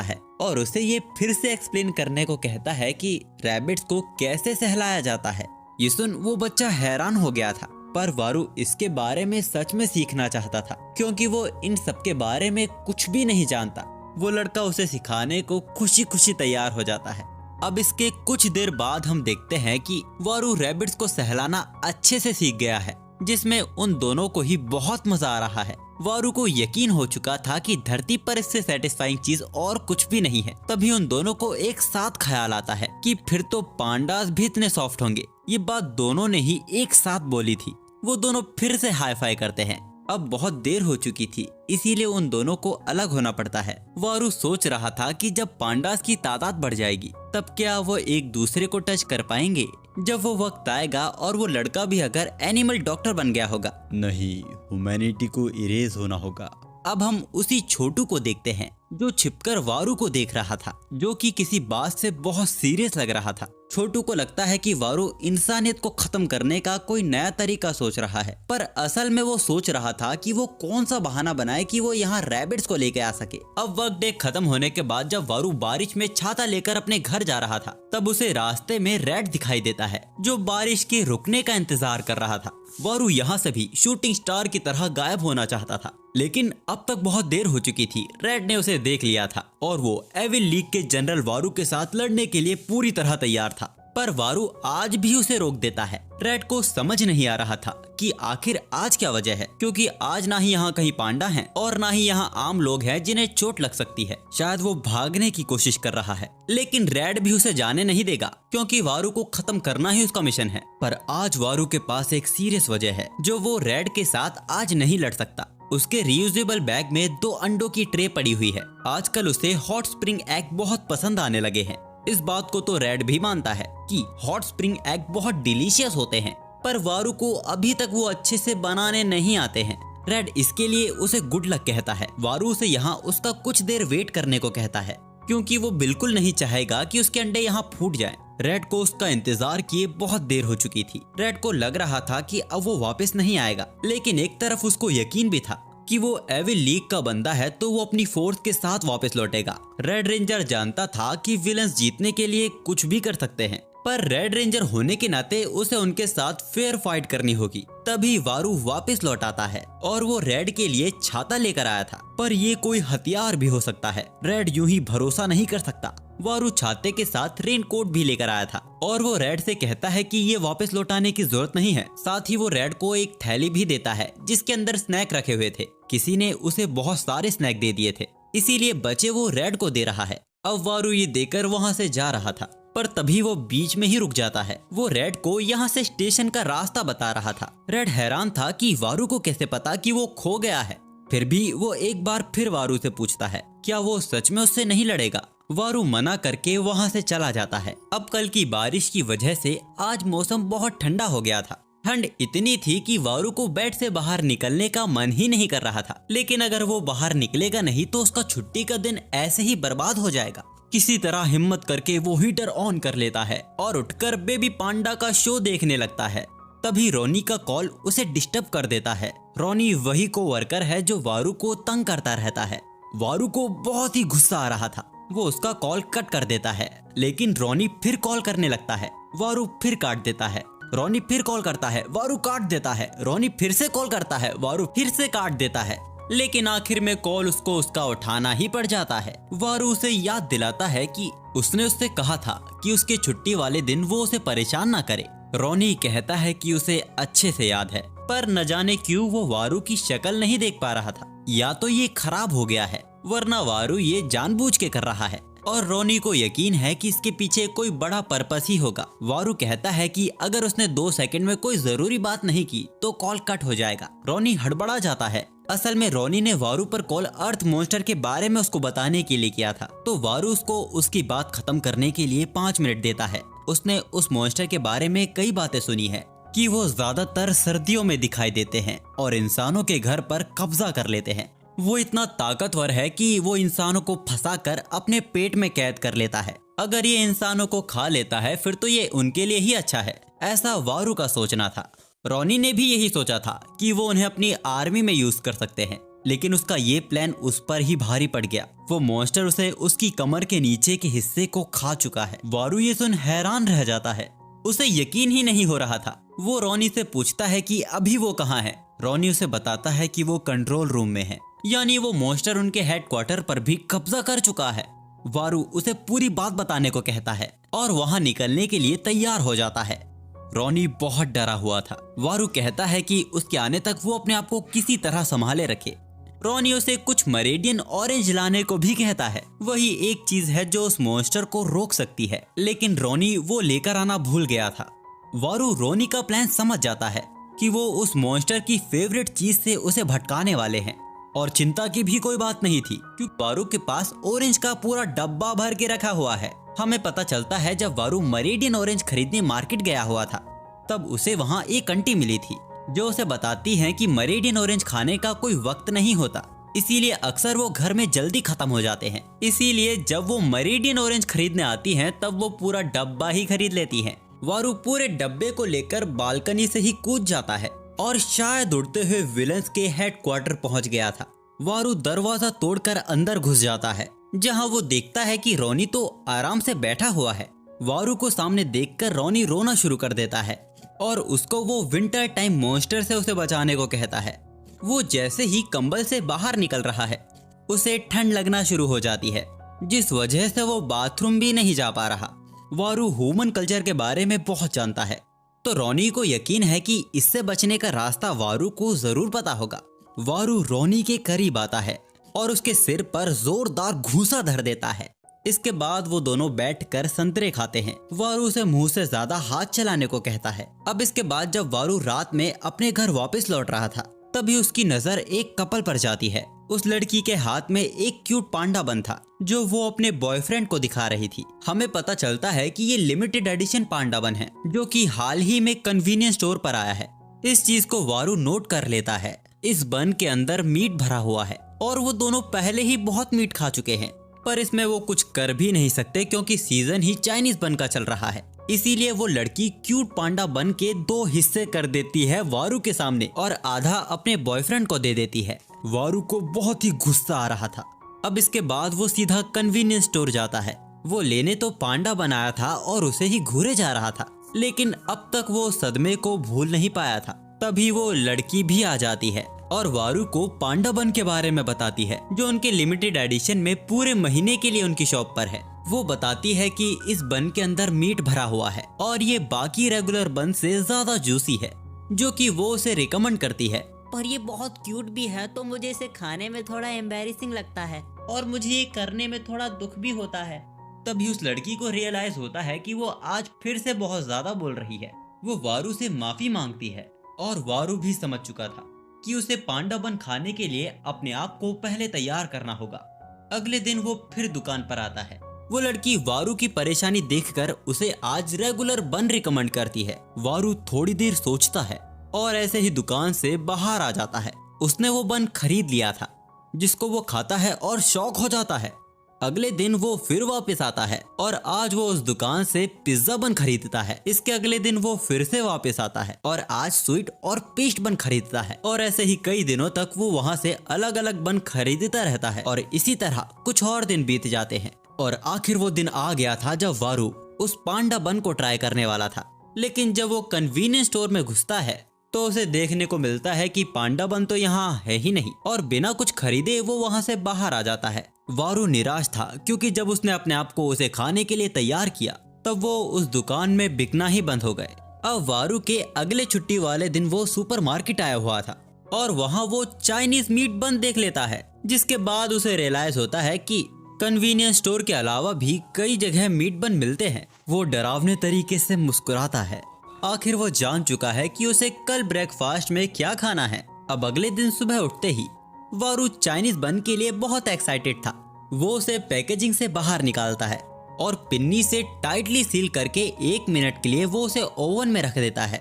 है और उसे ये फिर से एक्सप्लेन करने को कहता है कि रैबिट्स को कैसे सहलाया जाता है। ये सुन वो बच्चा हैरान हो गया था, पर वारू इसके बारे में सच में सीखना चाहता था क्योंकि वो इन सब के बारे में कुछ भी नहीं जानता। वो लड़का उसे सिखाने को खुशी खुशी तैयार हो जाता है। अब इसके कुछ देर बाद हम देखते हैं कि वारू रैबिट्स को सहलाना अच्छे से सीख गया है, जिसमें उन दोनों को ही बहुत मजा आ रहा है। वारू को यकीन हो चुका था कि धरती पर इससे सेटिस्फाइंग चीज और कुछ भी नहीं है। तभी उन दोनों को एक साथ ख्याल आता है कि फिर तो पांडास भी इतने सॉफ्ट होंगे। ये बात दोनों ने ही एक साथ बोली थी। वो दोनों फिर से हाई फाई करते हैं। अब बहुत देर हो चुकी थी, इसीलिए उन दोनों को अलग होना पड़ता है। वारू सोच रहा था कि जब पांडास की तादाद बढ़ जाएगी तब क्या वो एक दूसरे को टच कर पाएंगे। जब वो वक्त आएगा और वो लड़का भी अगर एनिमल डॉक्टर बन गया होगा, नहीं, ह्यूमैनिटी को इरेज होना होगा। अब हम उसी छोटू को देखते हैं जो छिपकर वारू को देख रहा था, जो कि किसी बात से बहुत सीरियस लग रहा था। छोटू को लगता है कि वारू इंसानियत को खत्म करने का कोई नया तरीका सोच रहा है, पर असल में वो सोच रहा था कि वो कौन सा बहाना बनाए कि वो यहाँ रैबिट्स को लेके आ सके। अब वर्क डे खत्म होने के बाद जब वारू बारिश में छाता लेकर अपने घर जा रहा था, तब उसे रास्ते में रैट दिखाई देता है जो बारिश के रुकने का इंतजार कर रहा था। वारू यहाँ से भी शूटिंग स्टार की तरह गायब होना चाहता था, लेकिन अब तक बहुत देर हो चुकी थी। रेड ने उसे देख लिया था और वो एविल लीग के जनरल वारू के साथ लड़ने के लिए पूरी तरह तैयार था, पर वारू आज भी उसे रोक देता है। रेड को समझ नहीं आ रहा था कि आखिर आज क्या वजह है, क्योंकि आज ना ही यहाँ कहीं पांडा हैं और ना ही यहाँ आम लोग हैं जिन्हें चोट लग सकती है। शायद वो भागने की कोशिश कर रहा है, लेकिन रेड भी उसे जाने नहीं देगा क्योंकि वारू को खत्म करना ही उसका मिशन है। पर आज वारू के पास एक सीरियस वजह है जो वो रेड के साथ आज नहीं लड़ सकता। उसके रियूजेबल बैग में 2 अंडों की ट्रे पड़ी हुई है। आजकल उसे हॉट स्प्रिंग एग बहुत पसंद आने लगे हैं। इस बात को तो रेड भी मानता है कि हॉट स्प्रिंग एग बहुत डिलीशियस होते हैं, पर वारू को अभी तक वो अच्छे से बनाने नहीं आते हैं। रेड इसके लिए उसे गुड लक कहता है। वारू उसे यहाँ उसका कुछ देर वेट करने को कहता है क्योंकि वो बिल्कुल नहीं चाहेगा कि उसके अंडे यहाँ फूट जाएं। रेड को उसका इंतजार किए बहुत देर हो चुकी थी। रेड को लग रहा था कि अब वो वापस नहीं आएगा, लेकिन एक तरफ उसको यकीन भी था कि वो एविल लीग का बंदा है तो वो अपनी फोर्स के साथ वापस लौटेगा। रेड रेंजर जानता था कि विलन्स जीतने के लिए कुछ भी कर सकते हैं, पर रेड रेंजर होने के नाते उसे उनके साथ फेयर फाइट करनी होगी। तभी वारू वापस लौट आता है और वो रेड के लिए छाता लेकर आया था, पर ये कोई हथियार भी हो सकता है। रेड यूं ही भरोसा नहीं कर सकता। वारू छाते के साथ रेनकोट भी लेकर आया था और वो रेड से कहता है कि ये वापस लौटाने की जरूरत नहीं है। साथ ही वो रेड को एक थैली भी देता है जिसके अंदर स्नैक रखे हुए थे। किसी ने उसे बहुत सारे स्नैक दे दिए थे, इसीलिए बचे वो रेड को दे रहा है। अब वारू ये देकर वहाँ से जा रहा था, पर तभी वो बीच में ही रुक जाता है। वो रेड को यहाँ से स्टेशन का रास्ता बता रहा था। रेड हैरान था कि वारू को कैसे पता कि वो खो गया है। फिर भी वो एक बार फिर वारू से पूछता है क्या वो सच में उससे नहीं लड़ेगा। वारू मना करके वहाँ से चला जाता है। अब कल की बारिश की वजह से आज मौसम बहुत ठंडा हो गया था। ठंड इतनी थी कि वारू को बेड से बाहर निकलने का मन ही नहीं कर रहा था, लेकिन अगर वो बाहर निकलेगा नहीं तो उसका छुट्टी का दिन ऐसे ही बर्बाद हो जाएगा। किसी तरह हिम्मत करके वो हीटर ऑन कर लेता है और उठकर बेबी पांडा का शो देखने लगता है। तभी रोनी का कॉल उसे डिस्टर्ब कर देता है। रोनी वही कोवर्कर है जो वारू को तंग करता रहता है। वारू को बहुत ही गुस्सा आ रहा था। वो उसका कॉल कट कर देता है, लेकिन रोनी फिर कॉल करने लगता है। वारू फिर काट देता है। रोनी फिर कॉल करता है, वारू काट देता है। रोनी फिर से कॉल करता है, वारू फिर से काट देता है, लेकिन आखिर में कॉल उसको उसका उठाना ही पड़ जाता है। वारू उसे याद दिलाता है कि उसने उससे कहा था कि उसके छुट्टी वाले दिन वो उसे परेशान ना करे। रोनी कहता है कि उसे अच्छे से याद है, पर न जाने क्यों वो वारू की शक्ल नहीं देख पा रहा था। या तो ये खराब हो गया है, वरना वारू ये जानबूझ के कर रहा है। और रोनी को यकीन है कि इसके पीछे कोई बड़ा पर्पस ही होगा। वारू कहता है कि अगर उसने 2 सेकंड में कोई जरूरी बात नहीं की तो कॉल कट हो जाएगा। रोनी हड़बड़ा जाता है। असल में रोनी ने वारू पर कॉल अर्थ मॉन्स्टर के बारे में उसको बताने के लिए किया था, तो वारू उसको उसकी बात खत्म करने के लिए 5 मिनट देता है। उसने उस मॉन्स्टर के बारे में कई बातें सुनी है कि वो ज्यादातर सर्दियों में दिखाई देते हैं और इंसानों के घर पर कब्जा कर लेते हैं। वो इतना ताकतवर है कि वो इंसानों को फंसाकर अपने पेट में कैद कर लेता है। अगर ये इंसानों को खा लेता है फिर तो ये उनके लिए ही अच्छा है, ऐसा वारू का सोचना था। रोनी ने भी यही सोचा था कि वो उन्हें अपनी आर्मी में यूज कर सकते हैं, लेकिन उसका ये प्लान उस पर ही भारी पड़ गया। वो मॉन्स्टर उसे उसकी कमर के नीचे के हिस्से को खा चुका है। वारू ये सुन हैरान रह जाता है, उसे यकीन ही नहीं हो रहा था। वो रोनी से पूछता है कि अभी वो कहाँ है। रोनी उसे बताता है कि वो कंट्रोल रूम में है, यानी वो मॉन्स्टर उनके हेडक्वार्टर पर भी कब्जा कर चुका है। वारू उसे पूरी बात बताने को कहता है और वहां निकलने के लिए तैयार हो जाता है। रोनी बहुत डरा हुआ था। वारू कहता है कि उसके आने तक वो अपने आप को किसी तरह संभाले रखे। रोनी उसे कुछ मरेडियन ऑरेंज लाने को भी कहता है। वही एक चीज है जो उस मॉन्स्टर को रोक सकती है, लेकिन रोनी वो लेकर आना भूल गया था। वारू रोनी का प्लान समझ जाता है कि वो उस मॉन्स्टर की फेवरेट चीज से उसे भटकाने वाले हैं, और चिंता की भी कोई बात नहीं थी क्योंकि वारू के पास ऑरेंज का पूरा डब्बा भर के रखा हुआ है। हमें पता चलता है जब वारू मरेडियन ऑरेंज खरीदने मार्केट गया हुआ था तब उसे वहाँ एक आंटी मिली थी जो उसे बताती हैं कि मरेडियन ऑरेंज खाने का कोई वक्त नहीं होता, इसीलिए अक्सर वो घर में जल्दी खत्म हो जाते हैं। इसीलिए जब वो मरेडियन ऑरेंज खरीदने आती हैं तब वो पूरा डब्बा ही खरीद लेती हैं। वारू पूरे डब्बे को लेकर बालकनी से ही कूद जाता है और शायद उड़ते हुए विलन्स के हेडक्वार्टर पहुंच गया था। वारू दरवाजा तोड़कर अंदर घुस जाता है, जहां वो देखता है कि रोनी तो आराम से बैठा हुआ है। वारू को सामने देखकर रोनी रोना शुरू कर देता है और उसको वो विंटर टाइम मॉन्स्टर से उसे बचाने को कहता है। वो जैसे ही कंबल से बाहर निकल रहा है उसे ठंड लगना शुरू हो जाती है, जिस वजह से वो बाथरूम भी नहीं जा पा रहा। वारू ह्यूमन कल्चर के बारे में बहुत जानता है, तो रोनी को यकीन है कि इससे बचने का रास्ता वारू को जरूर पता होगा। वारू रोनी के करीब आता है और उसके सिर पर जोरदार घूंसा धर देता है। इसके बाद वो दोनों बैठकर संतरे खाते हैं। वारू उसे मुंह से ज्यादा हाथ चलाने को कहता है। अब इसके बाद जब वारू रात में अपने घर वापस लौट रहा था तभी उसकी नजर एक कपल पर जाती है। उस लड़की के हाथ में एक क्यूट पांडा बन था जो वो अपने बॉयफ्रेंड को दिखा रही थी। हमें पता चलता है कि ये लिमिटेड एडिशन पांडा बन है जो कि हाल ही में कन्वीनियंस स्टोर पर आया है। इस चीज को वारू नोट कर लेता है। इस बन के अंदर मीट भरा हुआ है और वो दोनों पहले ही बहुत मीट खा चुके हैं, पर इसमें वो कुछ कर भी नहीं सकते क्योंकि सीजन ही चाइनीज बन का चल रहा है। इसीलिए वो लड़की क्यूट पांडा बन के 2 हिस्से कर देती है वारू के सामने और आधा अपने बॉयफ्रेंड को दे देती है। वारू को बहुत ही गुस्सा आ रहा था। अब इसके बाद वो सीधा कन्वीनियंस स्टोर जाता है। वो लेने तो पांडा बनाया था और उसे ही घूरे जा रहा था, लेकिन अब तक वो सदमे को भूल नहीं पाया था। तभी वो लड़की भी आ जाती है और वारू को पांडा बन के बारे में बताती है जो उनके लिमिटेड एडिशन में पूरे महीने के लिए उनकी शॉप पर है। वो बताती है कि इस बन के अंदर मीट भरा हुआ है और ये बाकी रेगुलर बन से ज्यादा जूसी है, जो कि वो उसे रिकमेंड करती है। पर ये बहुत क्यूट भी है तो मुझे इसे खाने में थोड़ा एम्बैरेसिंग लगता है और मुझे ये करने में थोड़ा दुख भी होता है। तभी उस लड़की को रियलाइज होता है कि वो आज फिर से बहुत ज्यादा बोल रही है। वो वारू से माफी मांगती है और वारू भी समझ चुका था कि उसे पांडा बन खाने के लिए अपने आप को पहले तैयार करना होगा। अगले दिन वो फिर दुकान पर आता है। वो लड़की वारू की परेशानी देखकर उसे आज रेगुलर बन रिकमेंड करती है। वारू थोड़ी देर सोचता है और ऐसे ही दुकान से बाहर आ जाता है। उसने वो बन खरीद लिया था जिसको वो खाता है और शौक हो जाता है। अगले दिन वो फिर वापस आता है और आज वो उस दुकान से पिज्जा बन खरीदता है। इसके अगले दिन वो फिर से वापस आता है और आज स्वीट और पेस्ट बन खरीदता है और ऐसे ही कई दिनों तक वो वहाँ से अलग अलग बन खरीदता रहता है और इसी तरह कुछ और दिन बीत जाते हैं और आखिर वो दिन आ गया था जब वारू उस पांडा बन को ट्राई करने वाला था। लेकिन जब वो कन्वीनियंस स्टोर में घुसता है तो उसे देखने को मिलता है कि पांडा बन तो यहाँ है ही नहीं और बिना कुछ खरीदे वो वहाँ से बाहर आ जाता है। वारू निराश था क्योंकि जब उसने अपने आप को उसे खाने के लिए तैयार किया तब वो उस दुकान में बिकना ही बंद हो गए। अब वारू के अगले छुट्टी वाले दिन वो सुपरमार्केट आया हुआ था और वहाँ वो चाइनीज मीट बन देख लेता है, जिसके बाद उसे रियलाइज होता है कि कन्वीनियंस स्टोर के अलावा भी कई जगह मीट बन मिलते हैं। वो डरावने तरीके से मुस्कुराता है। आखिर वो जान चुका है कि उसे कल ब्रेकफास्ट में क्या खाना है। अब अगले दिन सुबह उठते ही वारू चाइनीज बन के लिए बहुत एक्साइटेड था। वो उसे पैकेजिंग से बाहर निकालता है और पिन्नी से टाइटली सील करके 1 मिनट के लिए वो उसे ओवन में रख देता है।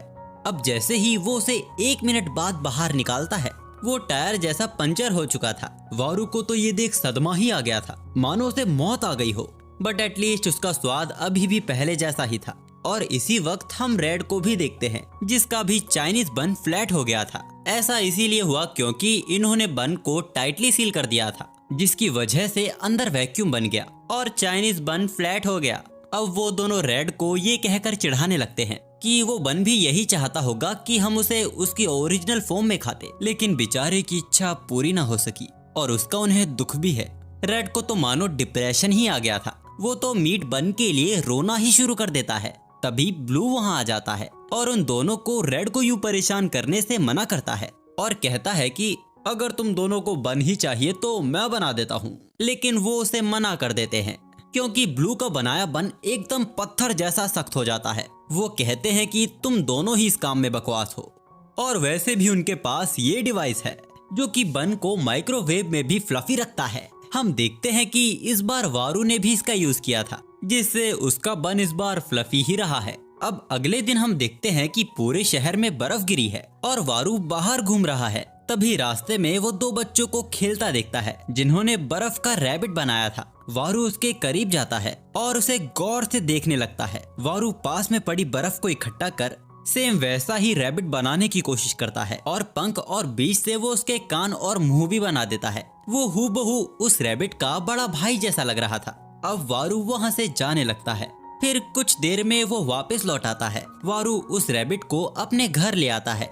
अब जैसे ही वो उसे 1 मिनट बाद बाहर निकालता है, वो टायर जैसा पंचर हो चुका था। वारू को तो ये देख सदमा ही आ गया था, मानो उसे मौत आ गई हो। बट एटलीस्ट उसका स्वाद अभी भी पहले जैसा ही था। और इसी वक्त हम रेड को भी देखते हैं, जिसका भी चाइनीज बन फ्लैट हो गया था। ऐसा इसीलिए हुआ क्योंकि इन्होंने बन को टाइटली सील कर दिया था, जिसकी वजह से अंदर वैक्यूम बन गया और चाइनीज बन फ्लैट हो गया। अब वो दोनों रेड को ये कहकर चिढ़ाने लगते हैं कि वो बन भी यही चाहता होगा कि हम उसे उसकी ओरिजिनल फॉर्म में खाते, लेकिन बेचारे की इच्छा पूरी ना हो सकी और उसका उन्हें दुख भी है। रेड को तो मानो डिप्रेशन ही आ गया था। वो तो मीट बन के लिए रोना ही शुरू कर देता है। तभी ब्लू वहां आ जाता है और उन दोनों को रेड को यूं परेशान करने से मना करता है और कहता है कि अगर तुम दोनों को बन ही चाहिए तो मैं बना देता हूँ। लेकिन वो उसे मना कर देते हैं क्योंकि ब्लू का बनाया बन एकदम पत्थर जैसा सख्त हो जाता है। वो कहते हैं कि तुम दोनों ही इस काम में बकवास हो, और वैसे भी उनके पास ये डिवाइस है जो कि बन को माइक्रोवेव में भी फ्लफी रखता है। हम देखते हैं कि इस बार वारू ने भी इसका यूज किया था, जिससे उसका बन इस बार फ्लफी ही रहा है। अब अगले दिन हम देखते हैं कि पूरे शहर में बर्फ गिरी है और वारू बाहर घूम रहा है। तभी रास्ते में वो 2 बच्चों को खेलता देखता है जिन्होंने बर्फ का रैबिट बनाया था। वारू उसके करीब जाता है और उसे गौर से देखने लगता है। वारू पास में पड़ी बर्फ को इकट्ठा कर सेम वैसा ही रैबिट बनाने की कोशिश करता है और पंख और बीच से वो उसके कान और मुंह भी बना देता है। वो हूबहू उस रैबिट का बड़ा भाई जैसा लग रहा था। अब वारू वहाँ से जाने लगता है। फिर कुछ देर में वो वापस लौट आता है। वारू उस रैबिट को अपने घर ले आता है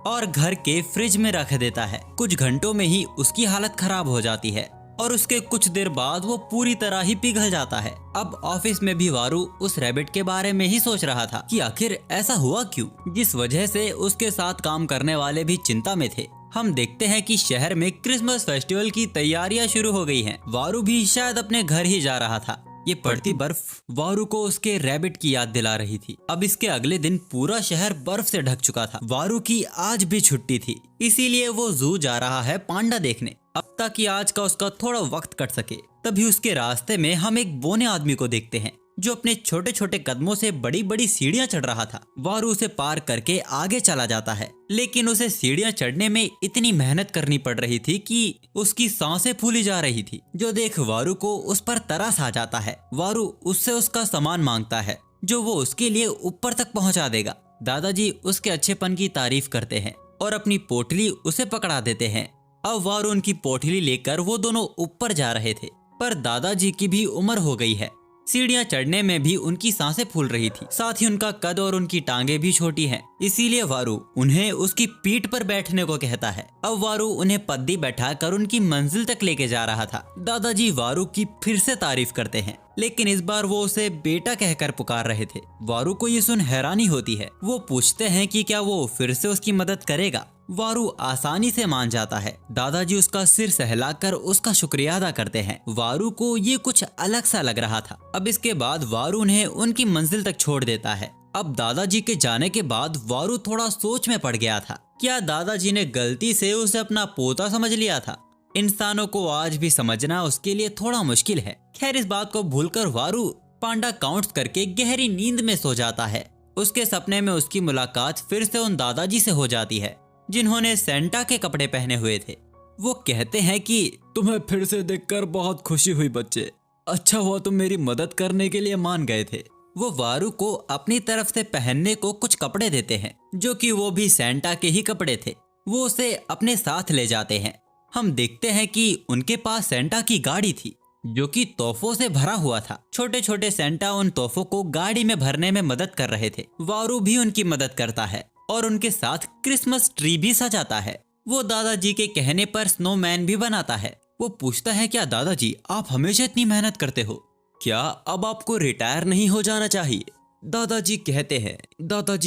और घर के फ्रिज में रख देता है। कुछ घंटों में ही उसकी हालत खराब हो जाती है और उसके कुछ देर बाद वो पूरी तरह ही पिघल जाता है। अब ऑफिस में भी वारू उस रैबिट के बारे में ही सोच रहा था कि आखिर ऐसा हुआ क्यों, जिस वजह से उसके साथ काम करने वाले भी चिंता में थे। हम देखते हैं कि शहर में क्रिसमस फेस्टिवल की तैयारियां शुरू हो गई हैं। वारू भी शायद अपने घर ही जा रहा था। ये पड़ती बर्फ वारू को उसके रैबिट की याद दिला रही थी। अब इसके अगले दिन पूरा शहर बर्फ से ढक चुका था। वारू की आज भी छुट्टी थी, इसीलिए वो जू जा रहा है पांडा देखने, अब ताकि आज का उसका थोड़ा वक्त कट सके। तभी उसके रास्ते में हम एक बोने आदमी को देखते हैं जो अपने छोटे छोटे कदमों से बड़ी बड़ी सीढ़ियां चढ़ रहा था। वारू उसे पार करके आगे चला जाता है, लेकिन उसे सीढ़ियां चढ़ने में इतनी मेहनत करनी पड़ रही थी कि उसकी सांसें फूली जा रही थी, जो देख वारू को उस पर तरस आ जाता है। वारू उससे उसका सामान मांगता है जो वो उसके लिए ऊपर तक पहुंचा देगा। दादाजी उसके अच्छेपन की तारीफ करते हैं और अपनी पोटली उसे पकड़ा देते हैं। अब वारू उनकी पोटली लेकर वो दोनों ऊपर जा रहे थे, पर दादाजी की भी उम्र हो गई है। सीढ़ियां चढ़ने में भी उनकी सांसें फूल रही थी, साथ ही उनका कद और उनकी टांगे भी छोटी हैं। इसीलिए वारू उन्हें उसकी पीठ पर बैठने को कहता है। अब वारू उन्हें पद्दी बैठाकर उनकी मंजिल तक लेके जा रहा था। दादाजी वारू की फिर से तारीफ करते हैं, लेकिन इस बार वो उसे बेटा कहकर पुकार रहे थे। वारू को ये सुन हैरानी होती है। वो पूछते हैं कि क्या वो फिर से उसकी मदद करेगा। वारू आसानी से मान जाता है। दादाजी उसका सिर सहलाकर उसका शुक्रिया अदा करते हैं। वारू को ये कुछ अलग सा लग रहा था। अब इसके बाद वारू उन्हें उनकी मंजिल तक छोड़ देता है। अब दादाजी के जाने के बाद वारू थोड़ा सोच में पड़ गया था। क्या दादाजी ने गलती से उसे अपना पोता समझ लिया था? इंसानों को आज भी समझना उसके लिए थोड़ा मुश्किल है। खैर, इस बात को भूलकर वारू पांडा काउंट्स करके गहरी नींद में सो जाता है। उसके सपने में उसकी मुलाकात फिर से उन दादाजी से हो जाती है जिन्होंने सेंटा के कपड़े पहने हुए थे। वो कहते हैं कि तुम्हें फिर से देखकर बहुत खुशी हुई बच्चे, अच्छा हुआ तुम मेरी मदद करने के लिए मान गए थे। वो वारू को अपनी तरफ से पहनने को कुछ कपड़े देते हैं जो कि वो भी सेंटा के ही कपड़े थे। वो उसे अपने साथ ले जाते हैं। हम देखते हैं कि उनके पास सेंटा की गाड़ी थी जो कि तोहफों से भरा हुआ था। छोटे छोटे सेंटा उन तोहफों को गाड़ी में भरने में मदद कर रहे थे। वारू भी उनकी मदद करता है और उनके साथ क्रिसमस ट्री भी सजाता है। वो दादाजी के कहने पर स्नोमैन भी बनाता है। वो पूछता है, क्या दादाजी आप हमेशा इतनी मेहनत करते हो? क्या अब आपको रिटायर नहीं हो जाना चाहिए? दादाजी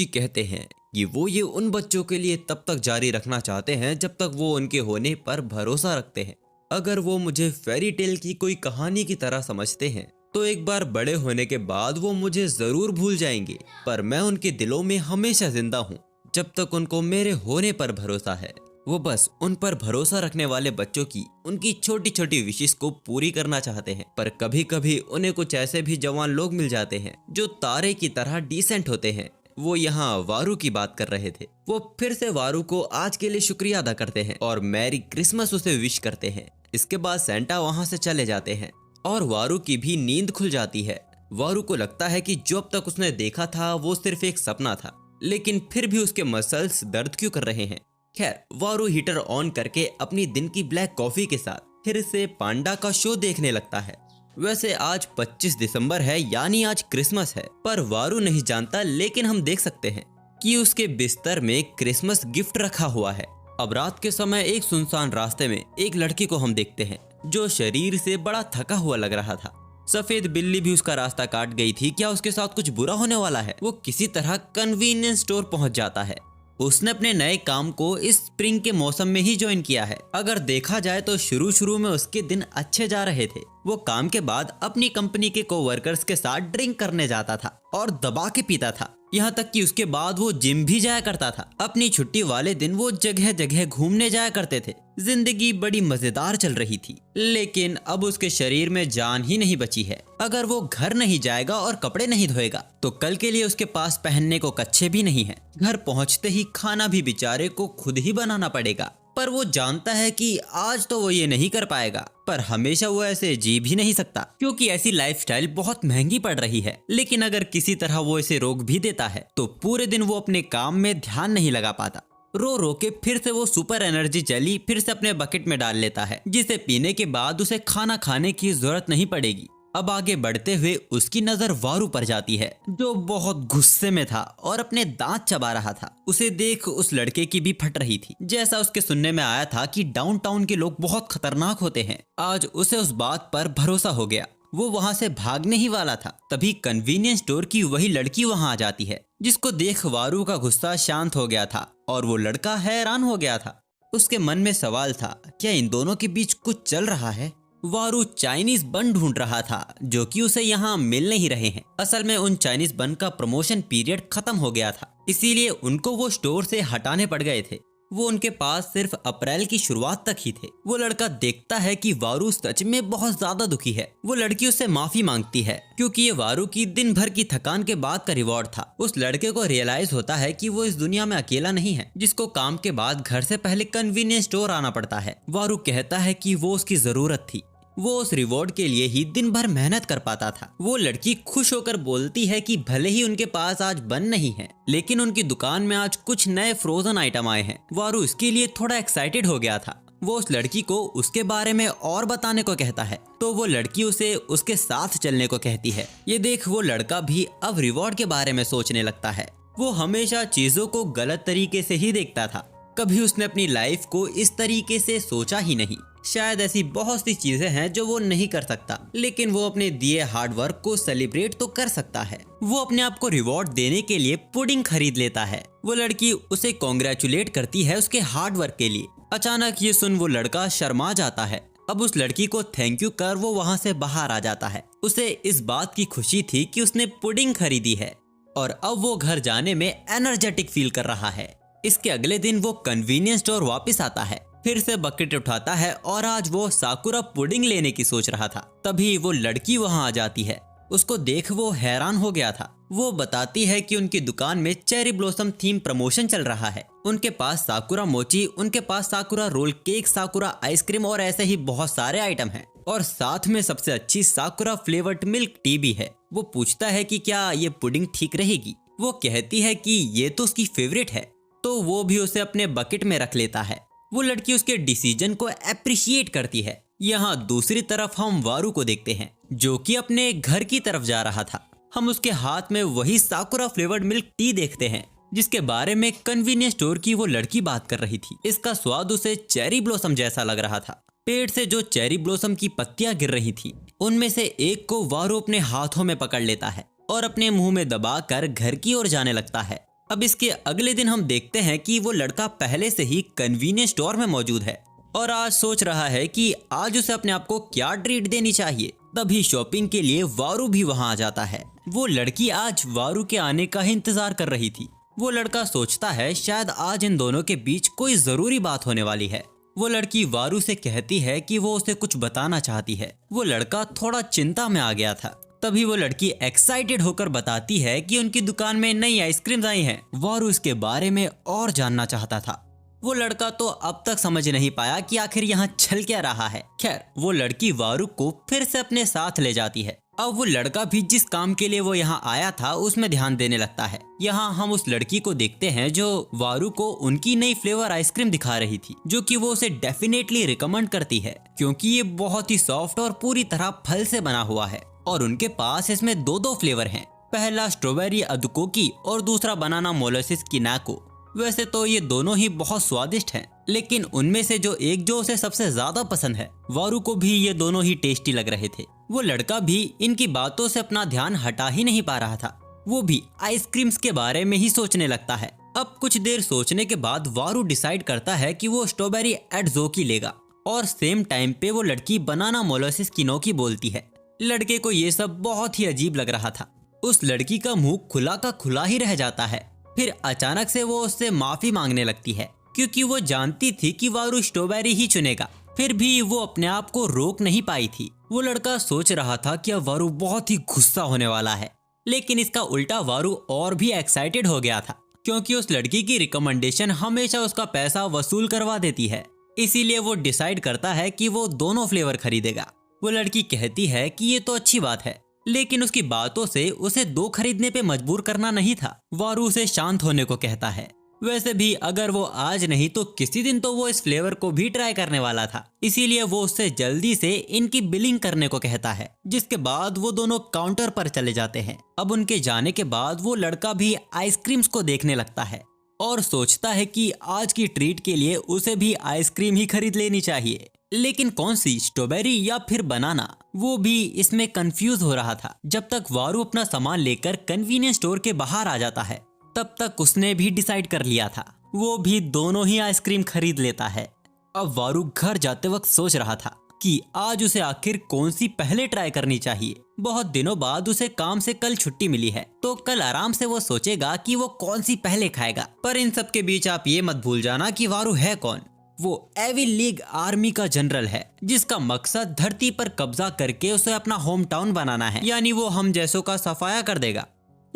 कहते हैं कि वो ये उन बच्चों के लिए तब तक जारी रखना चाहते हैं जब तक वो उनके होने पर भरोसा रखते हैं। अगर वो मुझे फेरी टेल की कोई कहानी की तरह समझते हैं तो एक बार बड़े होने के बाद वो मुझे जरूर भूल जाएंगे, पर मैं उनके दिलों में हमेशा जिंदा हूँ जब तक उनको मेरे होने पर भरोसा है। वो बस उन पर भरोसा रखने वाले बच्चों की उनकी छोटी छोटी विशेष को पूरी करना चाहते हैं। पर कभी कभी उन्हें कुछ ऐसे भी जवान लोग मिल जाते हैं जो तारे की तरह डिसेंट होते हैं। वो यहाँ वारू की बात कर रहे थे। वो फिर से वारू को आज के लिए शुक्रिया अदा करते हैं और मैरी क्रिसमस उसे विश करते हैं। इसके बाद सेंटा वहाँ से चले जाते हैं और वारू की भी नींद खुल जाती है। वारू को लगता है कि जो अब तक उसने देखा था वो सिर्फ एक सपना था, लेकिन फिर भी उसके मसल्स दर्द क्यों कर रहे हैं। खैर, वारू हीटर ऑन करके अपनी दिन की ब्लैक कॉफी के साथ फिर से पांडा का शो देखने लगता है। वैसे आज 25 दिसंबर है, यानी आज क्रिसमस है, पर वारू नहीं जानता, लेकिन हम देख सकते हैं कि उसके बिस्तर में क्रिसमस गिफ्ट रखा हुआ है। अब रात के समय एक सुनसान रास्ते में एक लड़की को हम देखते हैं जो शरीर से बड़ा थका हुआ लग रहा था। सफेद बिल्ली भी उसका रास्ता काट गई थी। क्या उसके साथ कुछ बुरा होने वाला है? वो किसी तरह कन्वीनियंस स्टोर पहुंच जाता है। उसने अपने नए काम को इस स्प्रिंग के मौसम में ही ज्वाइन किया है। अगर देखा जाए तो शुरू में उसके दिन अच्छे जा रहे थे। वो काम के बाद अपनी कंपनी के कोवर्कर्स के साथ ड्रिंक करने जाता था और दबा के पीता था। यहाँ तक कि उसके बाद वो जिम भी जाया करता था। अपनी छुट्टी वाले दिन वो जगह जगह घूमने जाया करते थे। जिंदगी बड़ी मजेदार चल रही थी, लेकिन अब उसके शरीर में जान ही नहीं बची है। अगर वो घर नहीं जाएगा और कपड़े नहीं धोएगा तो कल के लिए उसके पास पहनने को कच्छे भी नहीं है। घर पहुँचते ही खाना भी बेचारे को खुद ही बनाना पड़ेगा। पर वो जानता है कि आज तो वो ये नहीं कर पाएगा, पर हमेशा वो ऐसे जी भी नहीं सकता क्योंकि ऐसी लाइफस्टाइल बहुत महंगी पड़ रही है। लेकिन अगर किसी तरह वो इसे रोक भी देता है तो पूरे दिन वो अपने काम में ध्यान नहीं लगा पाता। रो रो के फिर से वो सुपर एनर्जी जेली फिर से अपने बकेट में डाल लेता है, जिसे पीने के बाद उसे खाना खाने की जरूरत नहीं पड़ेगी। अब आगे बढ़ते हुए उसकी नजर वारू पर जाती है जो बहुत गुस्से में था और अपने दांत चबा रहा था। उसे देख उस लड़के की भी फट रही थी। जैसा उसके सुनने में आया था कि डाउनटाउन के लोग बहुत खतरनाक होते हैं, आज उसे उस बात पर भरोसा हो गया। वो वहाँ से भागने ही वाला था, तभी कन्वीनियंस स्टोर की वही लड़की वहाँ आ जाती है, जिसको देख वारू का गुस्सा शांत हो गया था और वो लड़का हैरान हो गया था। उसके मन में सवाल था, क्या इन दोनों के बीच कुछ चल रहा है? वारू चाइनीज बन ढूंढ रहा था जो कि उसे यहाँ मिल नहीं रहे हैं। असल में उन चाइनीज बन का प्रमोशन पीरियड खत्म हो गया था, इसीलिए उनको वो स्टोर से हटाने पड़ गए थे। वो उनके पास सिर्फ अप्रैल की शुरुआत तक ही थे। वो लड़का देखता है कि वारू सच में बहुत ज्यादा दुखी है। वो लड़की उससे माफी मांगती है क्योंकि ये वारू की दिन भर की थकान के बाद का रिवॉर्ड था। उस लड़के को रियलाइज होता है कि वो इस दुनिया में अकेला नहीं है जिसको काम के बाद घर से पहले कन्वीनियंस स्टोर आना पड़ता है। वारू कहता है कि वो उसकी जरूरत थी, वो उस रिवॉर्ड के लिए ही दिन भर मेहनत कर पाता था। वो लड़की खुश होकर बोलती है कि भले ही उनके पास आज बन नहीं है, लेकिन उनकी दुकान में आज कुछ नए फ्रोजन आइटम आए हैं। वारू इसके लिए थोड़ा एक्साइटेड हो गया था। वो उस लड़की को उसके बारे में और बताने को कहता है तो वो लड़की उसे उसके साथ चलने को कहती है। ये देख वो लड़का भी अब रिवॉर्ड के बारे में सोचने लगता है। वो हमेशा चीजों को गलत तरीके से ही देखता था, कभी उसने अपनी लाइफ को इस तरीके से सोचा ही नहीं। शायद ऐसी बहुत सी चीजें हैं जो वो नहीं कर सकता, लेकिन वो अपने दिए हार्डवर्क को सेलिब्रेट तो कर सकता है। वो अपने आप को रिवॉर्ड देने के लिए पुडिंग खरीद लेता है। वो लड़की उसे कॉन्ग्रेचुलेट करती है उसके हार्डवर्क के लिए। अचानक ये सुन वो लड़का शर्मा जाता है। अब उस लड़की को थैंक यू कर वो वहाँ से बाहर आ जाता है। उसे इस बात की खुशी थी कि उसने पुडिंग खरीदी है और अब वो घर जाने में एनर्जेटिक फील कर रहा है। इसके अगले दिन वो कन्वीनियंस स्टोर वापस आता है, फिर से बकेट उठाता है और आज वो साकुरा पुडिंग लेने की सोच रहा था। तभी वो लड़की वहां आ जाती है। उसको देख वो हैरान हो गया था। वो बताती है कि उनकी दुकान में चेरी ब्लॉसम थीम प्रमोशन चल रहा है। उनके पास साकुरा मोची, उनके पास sakura roll cake, sakura ice cream और ऐसे ही बहुत सारे आइटम हैं। और साथ में सबसे अच्छी साकुरा फ्लेवर्ड मिल्क टी भी है। वो पूछता है कि क्या ये पुडिंग ठीक रहेगी। वो कहती है कि ये तो उसकी फेवरेट है, तो वो भी उसे अपने बकेट में रख लेता है। वो लड़की उसके डिसीजन को अप्रिशिएट करती है। यहाँ दूसरी तरफ हम वारू को देखते हैं जो कि अपने घर की तरफ जा रहा था। हम उसके हाथ में वही साकुरा फ्लेवर्ड मिल्क टी देखते हैं जिसके बारे में कन्वीनियंस स्टोर की वो लड़की बात कर रही थी। इसका स्वाद उसे चेरी ब्लॉसम जैसा लग रहा था। पेड़ से जो चेरी ब्लॉसम की पत्तियां गिर रही थी उनमें से एक को वारू अपने हाथों में पकड़ लेता है और अपने मुंह में दबाकर घर की ओर जाने लगता है। अब इसके अगले दिन हम देखते हैं कि वो लड़का पहले से ही कन्वीनियंस स्टोर में मौजूद है। और आज सोच रहा है कि आज उसे अपने आप को क्या ट्रीट देनी चाहिए। तभी शॉपिंग के लिए वारू भी वहां आ जाता है। वो लड़की आज वारू के आने का ही इंतजार कर रही थी। वो लड़का सोचता है शायद आज इन दोनों के बीच कोई जरूरी बात होने वाली है। वो लड़की वारू से कहती है कि वो उसे कुछ बताना चाहती है। वो लड़का थोड़ा चिंता में आ गया था। तभी वो लड़की एक्साइटेड होकर बताती है कि उनकी दुकान में नई आइसक्रीम्स आई हैं। वारू इसके बारे में और जानना चाहता था। वो लड़का तो अब तक समझ नहीं पाया कि आखिर यहाँ चल क्या रहा है। खैर, वो लड़की वारू को फिर से अपने साथ ले जाती है। अब वो लड़का भी जिस काम के लिए वो यहाँ आया था उसमें ध्यान देने लगता है। यहाँ हम उस लड़की को देखते हैं जो वारू को उनकी नई फ्लेवर आइसक्रीम दिखा रही थी, जो कि वो उसे डेफिनेटली रिकमेंड करती है क्योंकि ये बहुत ही सॉफ्ट और पूरी तरह फल से बना हुआ है। और उनके पास इसमें दो फ्लेवर हैं। पहला स्ट्रॉबेरी अदुकोकी और दूसरा बनाना मोलासिस की नाको। वैसे तो ये दोनों ही बहुत स्वादिष्ट हैं, लेकिन उनमें से जो उसे सबसे ज्यादा पसंद है, वारू को भी ये दोनों ही टेस्टी लग रहे थे। वो लड़का भी इनकी बातों से अपना ध्यान हटा ही नहीं पा रहा था। वो भी आइसक्रीम्स के बारे में ही सोचने लगता है। अब कुछ देर सोचने के बाद वारू डिसाइड करता है कि वो स्ट्रॉबेरी एडजोकी लेगा और सेम टाइम पे वो लड़की बनाना मोलासिस किनोकी बोलती है। लड़के को ये सब बहुत ही अजीब लग रहा था। उस लड़की का मुंह खुला का खुला ही रह जाता है। फिर अचानक से वो उससे माफी मांगने लगती है क्योंकि वो जानती थी कि वारू स्ट्रॉबेरी ही चुनेगा। फिर भी वो अपने आप को रोक नहीं पाई थी। वो लड़का सोच रहा था कि अब वारू बहुत ही गुस्सा होने वाला है, लेकिन इसका उल्टा वारू और भी एक्साइटेड हो गया था क्योंकि उस लड़की की रिकमेंडेशन हमेशा उसका पैसा वसूल करवा देती है। इसीलिए वो डिसाइड करता है कि वो दोनों फ्लेवर खरीदेगा। वो लड़की कहती है कि ये तो अच्छी बात है, लेकिन उसकी बातों से उसे दो खरीदने पे मजबूर करना नहीं था। वारू उसे शांत होने को कहता है। वैसे भी अगर वो आज नहीं तो किसी दिन तो वो इस फ्लेवर को भी ट्राई करने वाला था। इसीलिए वो उससे जल्दी से इनकी बिलिंग करने को कहता है, जिसके बाद वो दोनों काउंटर पर चले जाते हैं। अब उनके जाने के बाद वो लड़का भी आइसक्रीम्स को देखने लगता है और सोचता है कि आज की ट्रीट के लिए उसे भी आइसक्रीम ही खरीद लेनी चाहिए, लेकिन कौन सी, स्ट्रॉबेरी या फिर बनाना। वो भी इसमें कंफ्यूज हो रहा था। जब तक वारू अपना सामान लेकर कन्वीनियंस स्टोर के बाहर आ जाता है, तब तक उसने भी डिसाइड कर लिया था। वो भी दोनों ही आइसक्रीम खरीद लेता है। अब वारू घर जाते वक्त सोच रहा था कि आज उसे आखिर कौन सी पहले ट्राई करनी चाहिए। बहुत दिनों बाद उसे काम से कल छुट्टी मिली है, तो कल आराम से वो सोचेगा कि वो कौन सी पहले खाएगा। पर इन सब के बीच आप ये मत भूल जाना कि वारू है कौन। वो एविल लीग आर्मी का जनरल है, जिसका मकसद धरती पर कब्जा करके उसे अपना होम टाउन बनाना है, यानी वो हम जैसों का सफाया कर देगा।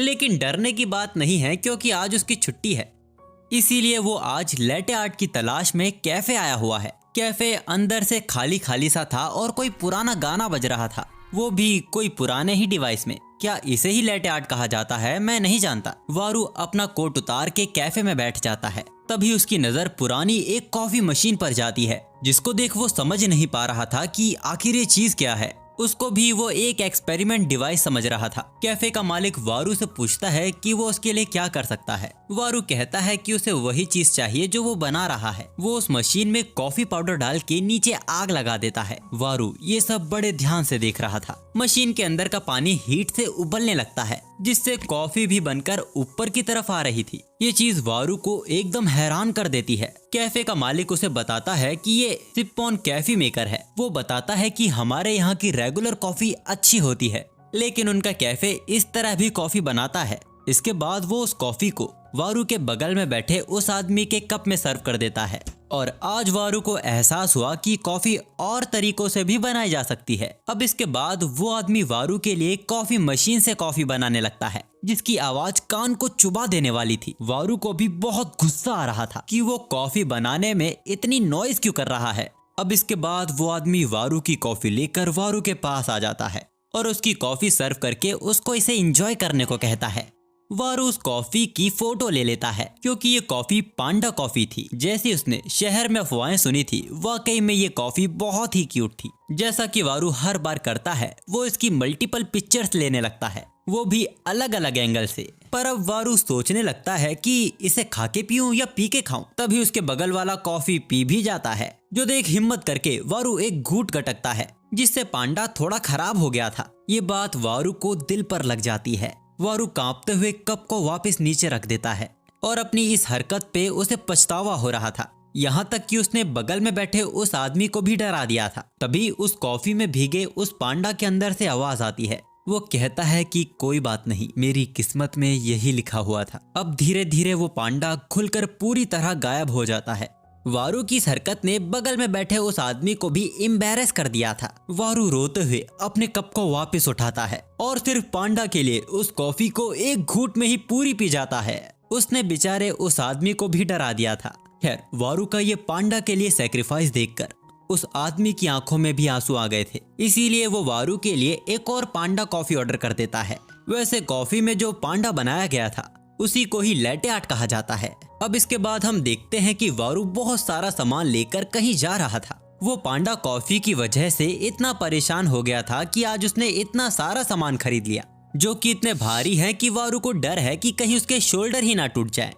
लेकिन डरने की बात नहीं है क्योंकि आज उसकी छुट्टी है। इसीलिए वो आज लेटे आर्ट की तलाश में कैफे आया हुआ है। कैफे अंदर से खाली खाली सा था और कोई पुराना गाना बज रहा था, वो भी कोई पुराने ही डिवाइस में। क्या इसे ही लेटे आर्ट कहा जाता है, मैं नहीं जानता। वारू अपना कोट उतार के कैफे में बैठ जाता है। तभी उसकी नजर पुरानी एक कॉफी मशीन पर जाती है, जिसको देख वो समझ नहीं पा रहा था कि आखिर ये चीज क्या है। उसको भी वो एक एक्सपेरिमेंट डिवाइस समझ रहा था। कैफे का मालिक वारू से पूछता है कि वो उसके लिए क्या कर सकता है। वारू कहता है कि उसे वही चीज चाहिए जो वो बना रहा है। वो उस मशीन में कॉफी पाउडर डाल के नीचे आग लगा देता है। वारू ये सब बड़े ध्यान से देख रहा था। मशीन के अंदर का पानी हीट से उबलने लगता है, जिससे कॉफी भी बनकर ऊपर की तरफ आ रही थी। ये चीज वारू को एकदम हैरान कर देती है। कैफे का मालिक उसे बताता है कि ये सिप-ऑन कैफी मेकर है। वो बताता है कि हमारे यहाँ की रेगुलर कॉफी अच्छी होती है, लेकिन उनका कैफे इस तरह भी कॉफी बनाता है। इसके बाद वो उस कॉफी को वारू के बगल में बैठे उस आदमी के कप में सर्व कर देता है। और आज वारू को एहसास हुआ कि कॉफी और तरीकों से भी बनाई जा सकती है। अब इसके बाद वो आदमी वारू के लिए कॉफी मशीन से कॉफी बनाने लगता है, जिसकी आवाज कान को चुबा देने वाली थी। वारू को भी बहुत गुस्सा आ रहा था कि वो कॉफी बनाने में इतनी नॉइज क्यों कर रहा है। अब इसके बाद वो आदमी वारू की कॉफी लेकर वारू के पास आ जाता है और उसकी कॉफी सर्व करके उसको इसे एंजॉय करने को कहता है। वारू उस कॉफी की फोटो ले लेता है क्योंकि ये कॉफी पांडा कॉफी थी। जैसी उसने शहर में अफवाहें सुनी थी, वाकई में ये कॉफी बहुत ही क्यूट थी। जैसा कि वारू हर बार करता है, वो इसकी मल्टीपल पिक्चर्स लेने लगता है, वो भी अलग अलग एंगल से। पर अब वारू सोचने लगता है कि इसे खा के पीऊं या पी के खाऊं। तभी उसके बगल वाला कॉफी पी भी जाता है, जो देख हिम्मत करके वारू एक घूंट गटकता है, जिससे पांडा थोड़ा खराब हो गया था। ये बात वारू को दिल पर लग जाती है। वारू कांपते हुए कप को वापस नीचे रख देता है और अपनी इस हरकत पे उसे पछतावा हो रहा था। यहाँ तक कि उसने बगल में बैठे उस आदमी को भी डरा दिया था। तभी उस कॉफी में भीगे उस पांडा के अंदर से आवाज आती है। वो कहता है कि कोई बात नहीं, मेरी किस्मत में यही लिखा हुआ था। अब धीरे धीरे वो पांडा खुलकर पूरी तरह गायब हो जाता है। वारू की इस हरकत ने बगल में बैठे उस आदमी को भी एम्बैरेस कर दिया था। वारू रोते हुए अपने कप को वापस उठाता है और सिर्फ पांडा के लिए उस कॉफी को एक घूंट में ही पूरी पी जाता है। उसने बेचारे उस आदमी को भी डरा दिया था। खैर, वारू का ये पांडा के लिए सैक्रिफाइस देखकर उस आदमी की आंखों में भी आंसू आ गए थे। इसीलिए वो वारू के लिए एक और पांडा कॉफी ऑर्डर कर देता है। वैसे कॉफी में जो पांडा बनाया गया था उसी को ही लैटे आर्ट कहा जाता है। अब इसके बाद हम देखते हैं कि वारू बहुत सारा सामान लेकर कहीं जा रहा था। वो पांडा कॉफी की वजह से इतना परेशान हो गया था कि आज उसने इतना सारा सामान खरीद लिया, जो कि इतने भारी हैं कि वारू को डर है कि कहीं उसके शोल्डर ही ना टूट जाए।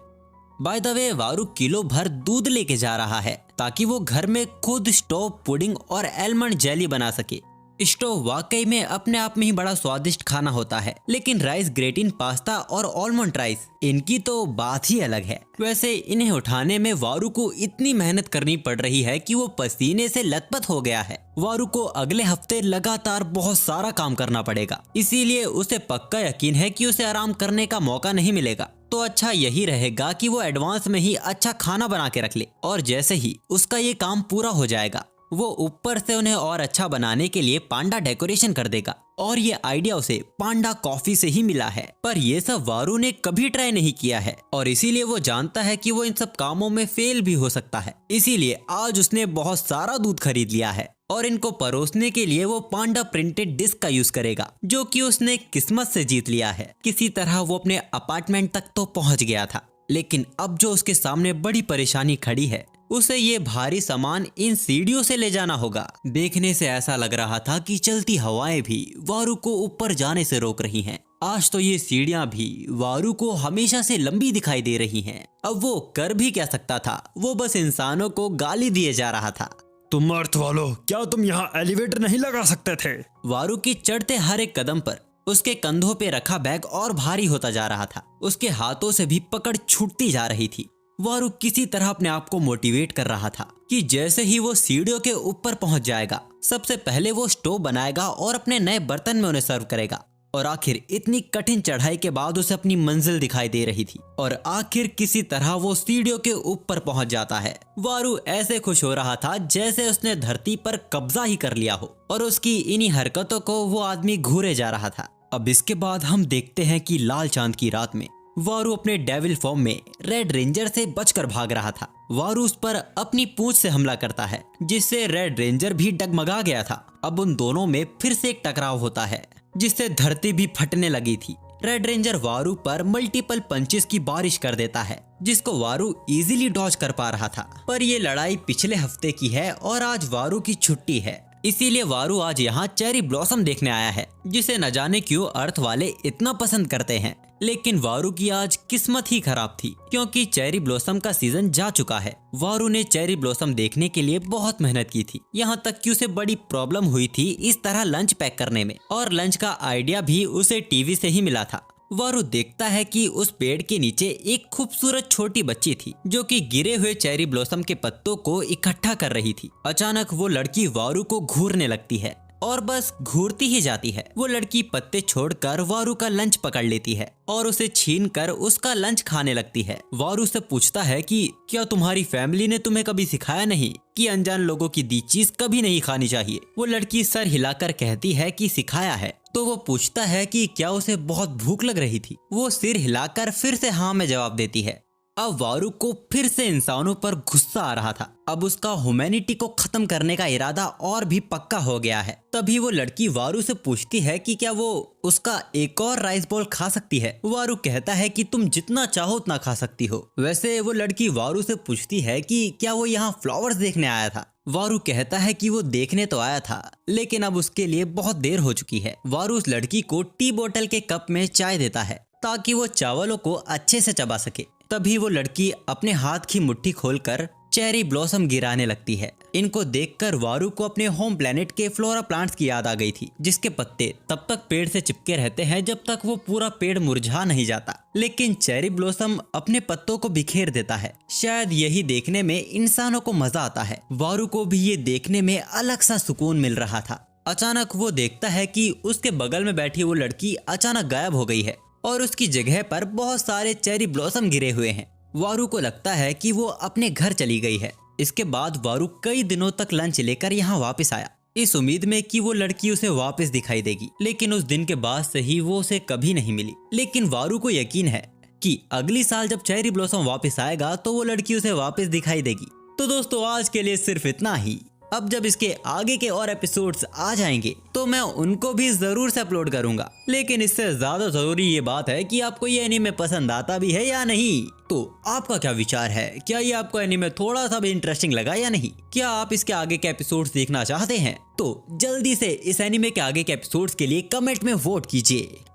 बाय द वे, वारू किलो भर दूध लेके जा रहा है ताकि वो घर में खुद स्टोव पुडिंग और एलमंड जेली बना सके। स्टोव वाकई में अपने आप में ही बड़ा स्वादिष्ट खाना होता है, लेकिन राइस ग्रेटिन पास्ता और आलमंड राइस, इनकी तो बात ही अलग है। वैसे इन्हें उठाने में वारू को इतनी मेहनत करनी पड़ रही है कि वो पसीने से लथपथ हो गया है। वारू को अगले हफ्ते लगातार बहुत सारा काम करना पड़ेगा, इसीलिए उसे पक्का यकीन है कि उसे आराम करने का मौका नहीं मिलेगा। तो अच्छा यही रहेगा कि वो एडवांस में ही अच्छा खाना बना के रख ले, और जैसे ही उसका ये काम पूरा हो जाएगा वो ऊपर से उन्हें और अच्छा बनाने के लिए पांडा डेकोरेशन कर देगा। और ये आइडिया उसे पांडा कॉफी से ही मिला है, पर ये सब वारू ने कभी ट्राई नहीं किया है और इसीलिए वो जानता है कि वो इन सब कामों में फेल भी हो सकता है। इसीलिए आज उसने बहुत सारा दूध खरीद लिया है और इनको परोसने के लिए वो पांडा प्रिंटेड डिस्क का यूज करेगा, जो कि उसने किस्मत से जीत लिया है। किसी तरह वो अपने अपार्टमेंट तक तो पहुंच गया था, लेकिन अब जो उसके सामने बड़ी परेशानी खड़ी है, उसे ये भारी सामान इन सीढ़ियों से ले जाना होगा। देखने से ऐसा लग रहा था कि चलती हवाएं भी वारू को ऊपर जाने से रोक रही हैं। आज तो ये सीढ़ियां भी वारू को हमेशा से लंबी दिखाई दे रही हैं। अब वो कर भी क्या सकता था, वो बस इंसानों को गाली दिए जा रहा था। तुम अर्थ वालों, क्या तुम यहाँ एलिवेटर नहीं लगा सकते थे? वारू की चढ़ते हर एक कदम पर उसके कंधों पे रखा बैग और भारी होता जा रहा था। उसके हाथों से भी पकड़ छूटती जा रही थी। वारू किसी तरह अपने आप को मोटिवेट कर रहा था कि जैसे ही वो सीढ़ियों के ऊपर पहुंच जाएगा, सबसे पहले वो स्टोव बनाएगा और अपने नए बर्तन में उन्हें सर्व करेगा। और आखिर इतनी कठिन चढ़ाई के बाद उसे अपनी मंजिल दिखाई दे रही थी और आखिर किसी तरह वो सीढ़ियों के ऊपर पहुंच जाता है। वारू ऐसे खुश हो रहा था जैसे उसने धरती पर कब्जा ही कर लिया हो, और उसकी इन्हीं हरकतों को वो आदमी घूरे जा रहा था। अब इसके बाद हम देखते हैं कि लाल चांद की रात में वारू अपने डेविल फॉर्म में रेड रेंजर से बचकर भाग रहा था। वारू उस पर अपनी पूंछ से हमला करता है, जिससे रेड रेंजर भी डगमगा गया था। अब उन दोनों में फिर से एक टकराव होता है, जिससे धरती भी फटने लगी थी। रेड रेंजर वारू पर मल्टीपल पंचेस की बारिश कर देता है, जिसको वारू इजीली डॉज कर पा रहा था। पर ये लड़ाई पिछले हफ्ते की है और आज वारू की छुट्टी है, इसीलिए वारू आज यहाँ चेरी ब्लॉसम देखने आया है, जिसे न जाने क्यों अर्थ वाले इतना पसंद करते हैं। लेकिन वारू की आज किस्मत ही खराब थी, क्योंकि चेरी ब्लॉसम का सीजन जा चुका है। वारू ने चेरी ब्लॉसम देखने के लिए बहुत मेहनत की थी, यहाँ तक कि उसे बड़ी प्रॉब्लम हुई थी इस तरह लंच पैक करने में, और लंच का आइडिया भी उसे टीवी से ही मिला था। वारू देखता है कि उस पेड़ के नीचे एक खूबसूरत छोटी बच्ची थी, जो कि गिरे हुए चेरी ब्लॉसम के पत्तों को इकट्ठा कर रही थी। अचानक वो लड़की वारू को घूरने लगती है और बस घूरती ही जाती है। वो लड़की पत्ते छोड़कर वारू का लंच पकड़ लेती है और उसे छीनकर उसका लंच खाने लगती है। वारू से पूछता है कि क्या तुम्हारी फैमिली ने तुम्हें कभी सिखाया नहीं कि अनजान लोगों की दी चीज कभी नहीं खानी चाहिए? वो लड़की सर हिलाकर कहती है कि सिखाया है। तो वो पूछता है कि क्या उसे बहुत भूख लग रही थी? वो सिर हिलाकर फिर से हाँ में जवाब देती है। अब वारू को फिर से इंसानों पर गुस्सा आ रहा था। अब उसका ह्यूमैनिटी को खत्म करने का इरादा और भी पक्का हो गया है। तभी वो लड़की वारू से पूछती है कि क्या वो उसका एक और राइस बॉल खा सकती है। वारू कहता है कि तुम जितना चाहो उतना खा सकती हो। वैसे वो लड़की वारू से पूछती है कि क्या वो यहाँ फ्लावर्स देखने आया था। वारू कहता है कि वो देखने तो आया था, लेकिन अब उसके लिए बहुत देर हो चुकी है। वारू उस लड़की को टी बोतल के कप में चाय देता है ताकि वो चावलों को अच्छे से चबा सके। तभी वो लड़की अपने हाथ की मुट्ठी खोलकर चेरी ब्लॉसम गिराने लगती है। इनको देखकर वारू को अपने होम प्लेनेट के फ्लोरा प्लांट्स की याद आ गई थी, जिसके पत्ते तब तक पेड़ से चिपके रहते हैं जब तक वो पूरा पेड़ मुरझा नहीं जाता, लेकिन चेरी ब्लॉसम अपने पत्तों को बिखेर देता है। शायद यही देखने में इंसानों को मजा आता है। वारू को भी ये देखने में अलग सा सुकून मिल रहा था। अचानक वो देखता है कि उसके बगल में बैठी वो लड़की अचानक गायब हो गई है और उसकी जगह पर बहुत सारे चेरी ब्लॉसम गिरे हुए हैं। वारू को लगता है कि वो अपने घर चली गई है। इसके बाद वारू कई दिनों तक लंच लेकर यहाँ वापस आया, इस उम्मीद में कि वो लड़की उसे वापस दिखाई देगी, लेकिन उस दिन के बाद से ही वो उसे कभी नहीं मिली। लेकिन वारू को यकीन है कि अगली साल जब चेरी ब्लॉसम वापस आएगा तो वो लड़की उसे वापस दिखाई देगी। तो दोस्तों आज के लिए सिर्फ इतना ही। अब जब इसके आगे के और एपिसोड्स आ जाएंगे तो मैं उनको भी जरूर से अपलोड करूंगा, लेकिन इससे ज्यादा जरूरी ये बात है कि आपको ये एनीमे पसंद आता भी है या नहीं। तो आपका क्या विचार है, क्या ये आपको एनीमे थोड़ा सा भी इंटरेस्टिंग लगा या नहीं? क्या आप इसके आगे के एपिसोड्स देखना चाहते हैं? तो जल्दी से इस एनीमे के आगे के एपिसोड्स के लिए कमेंट में वोट कीजिए।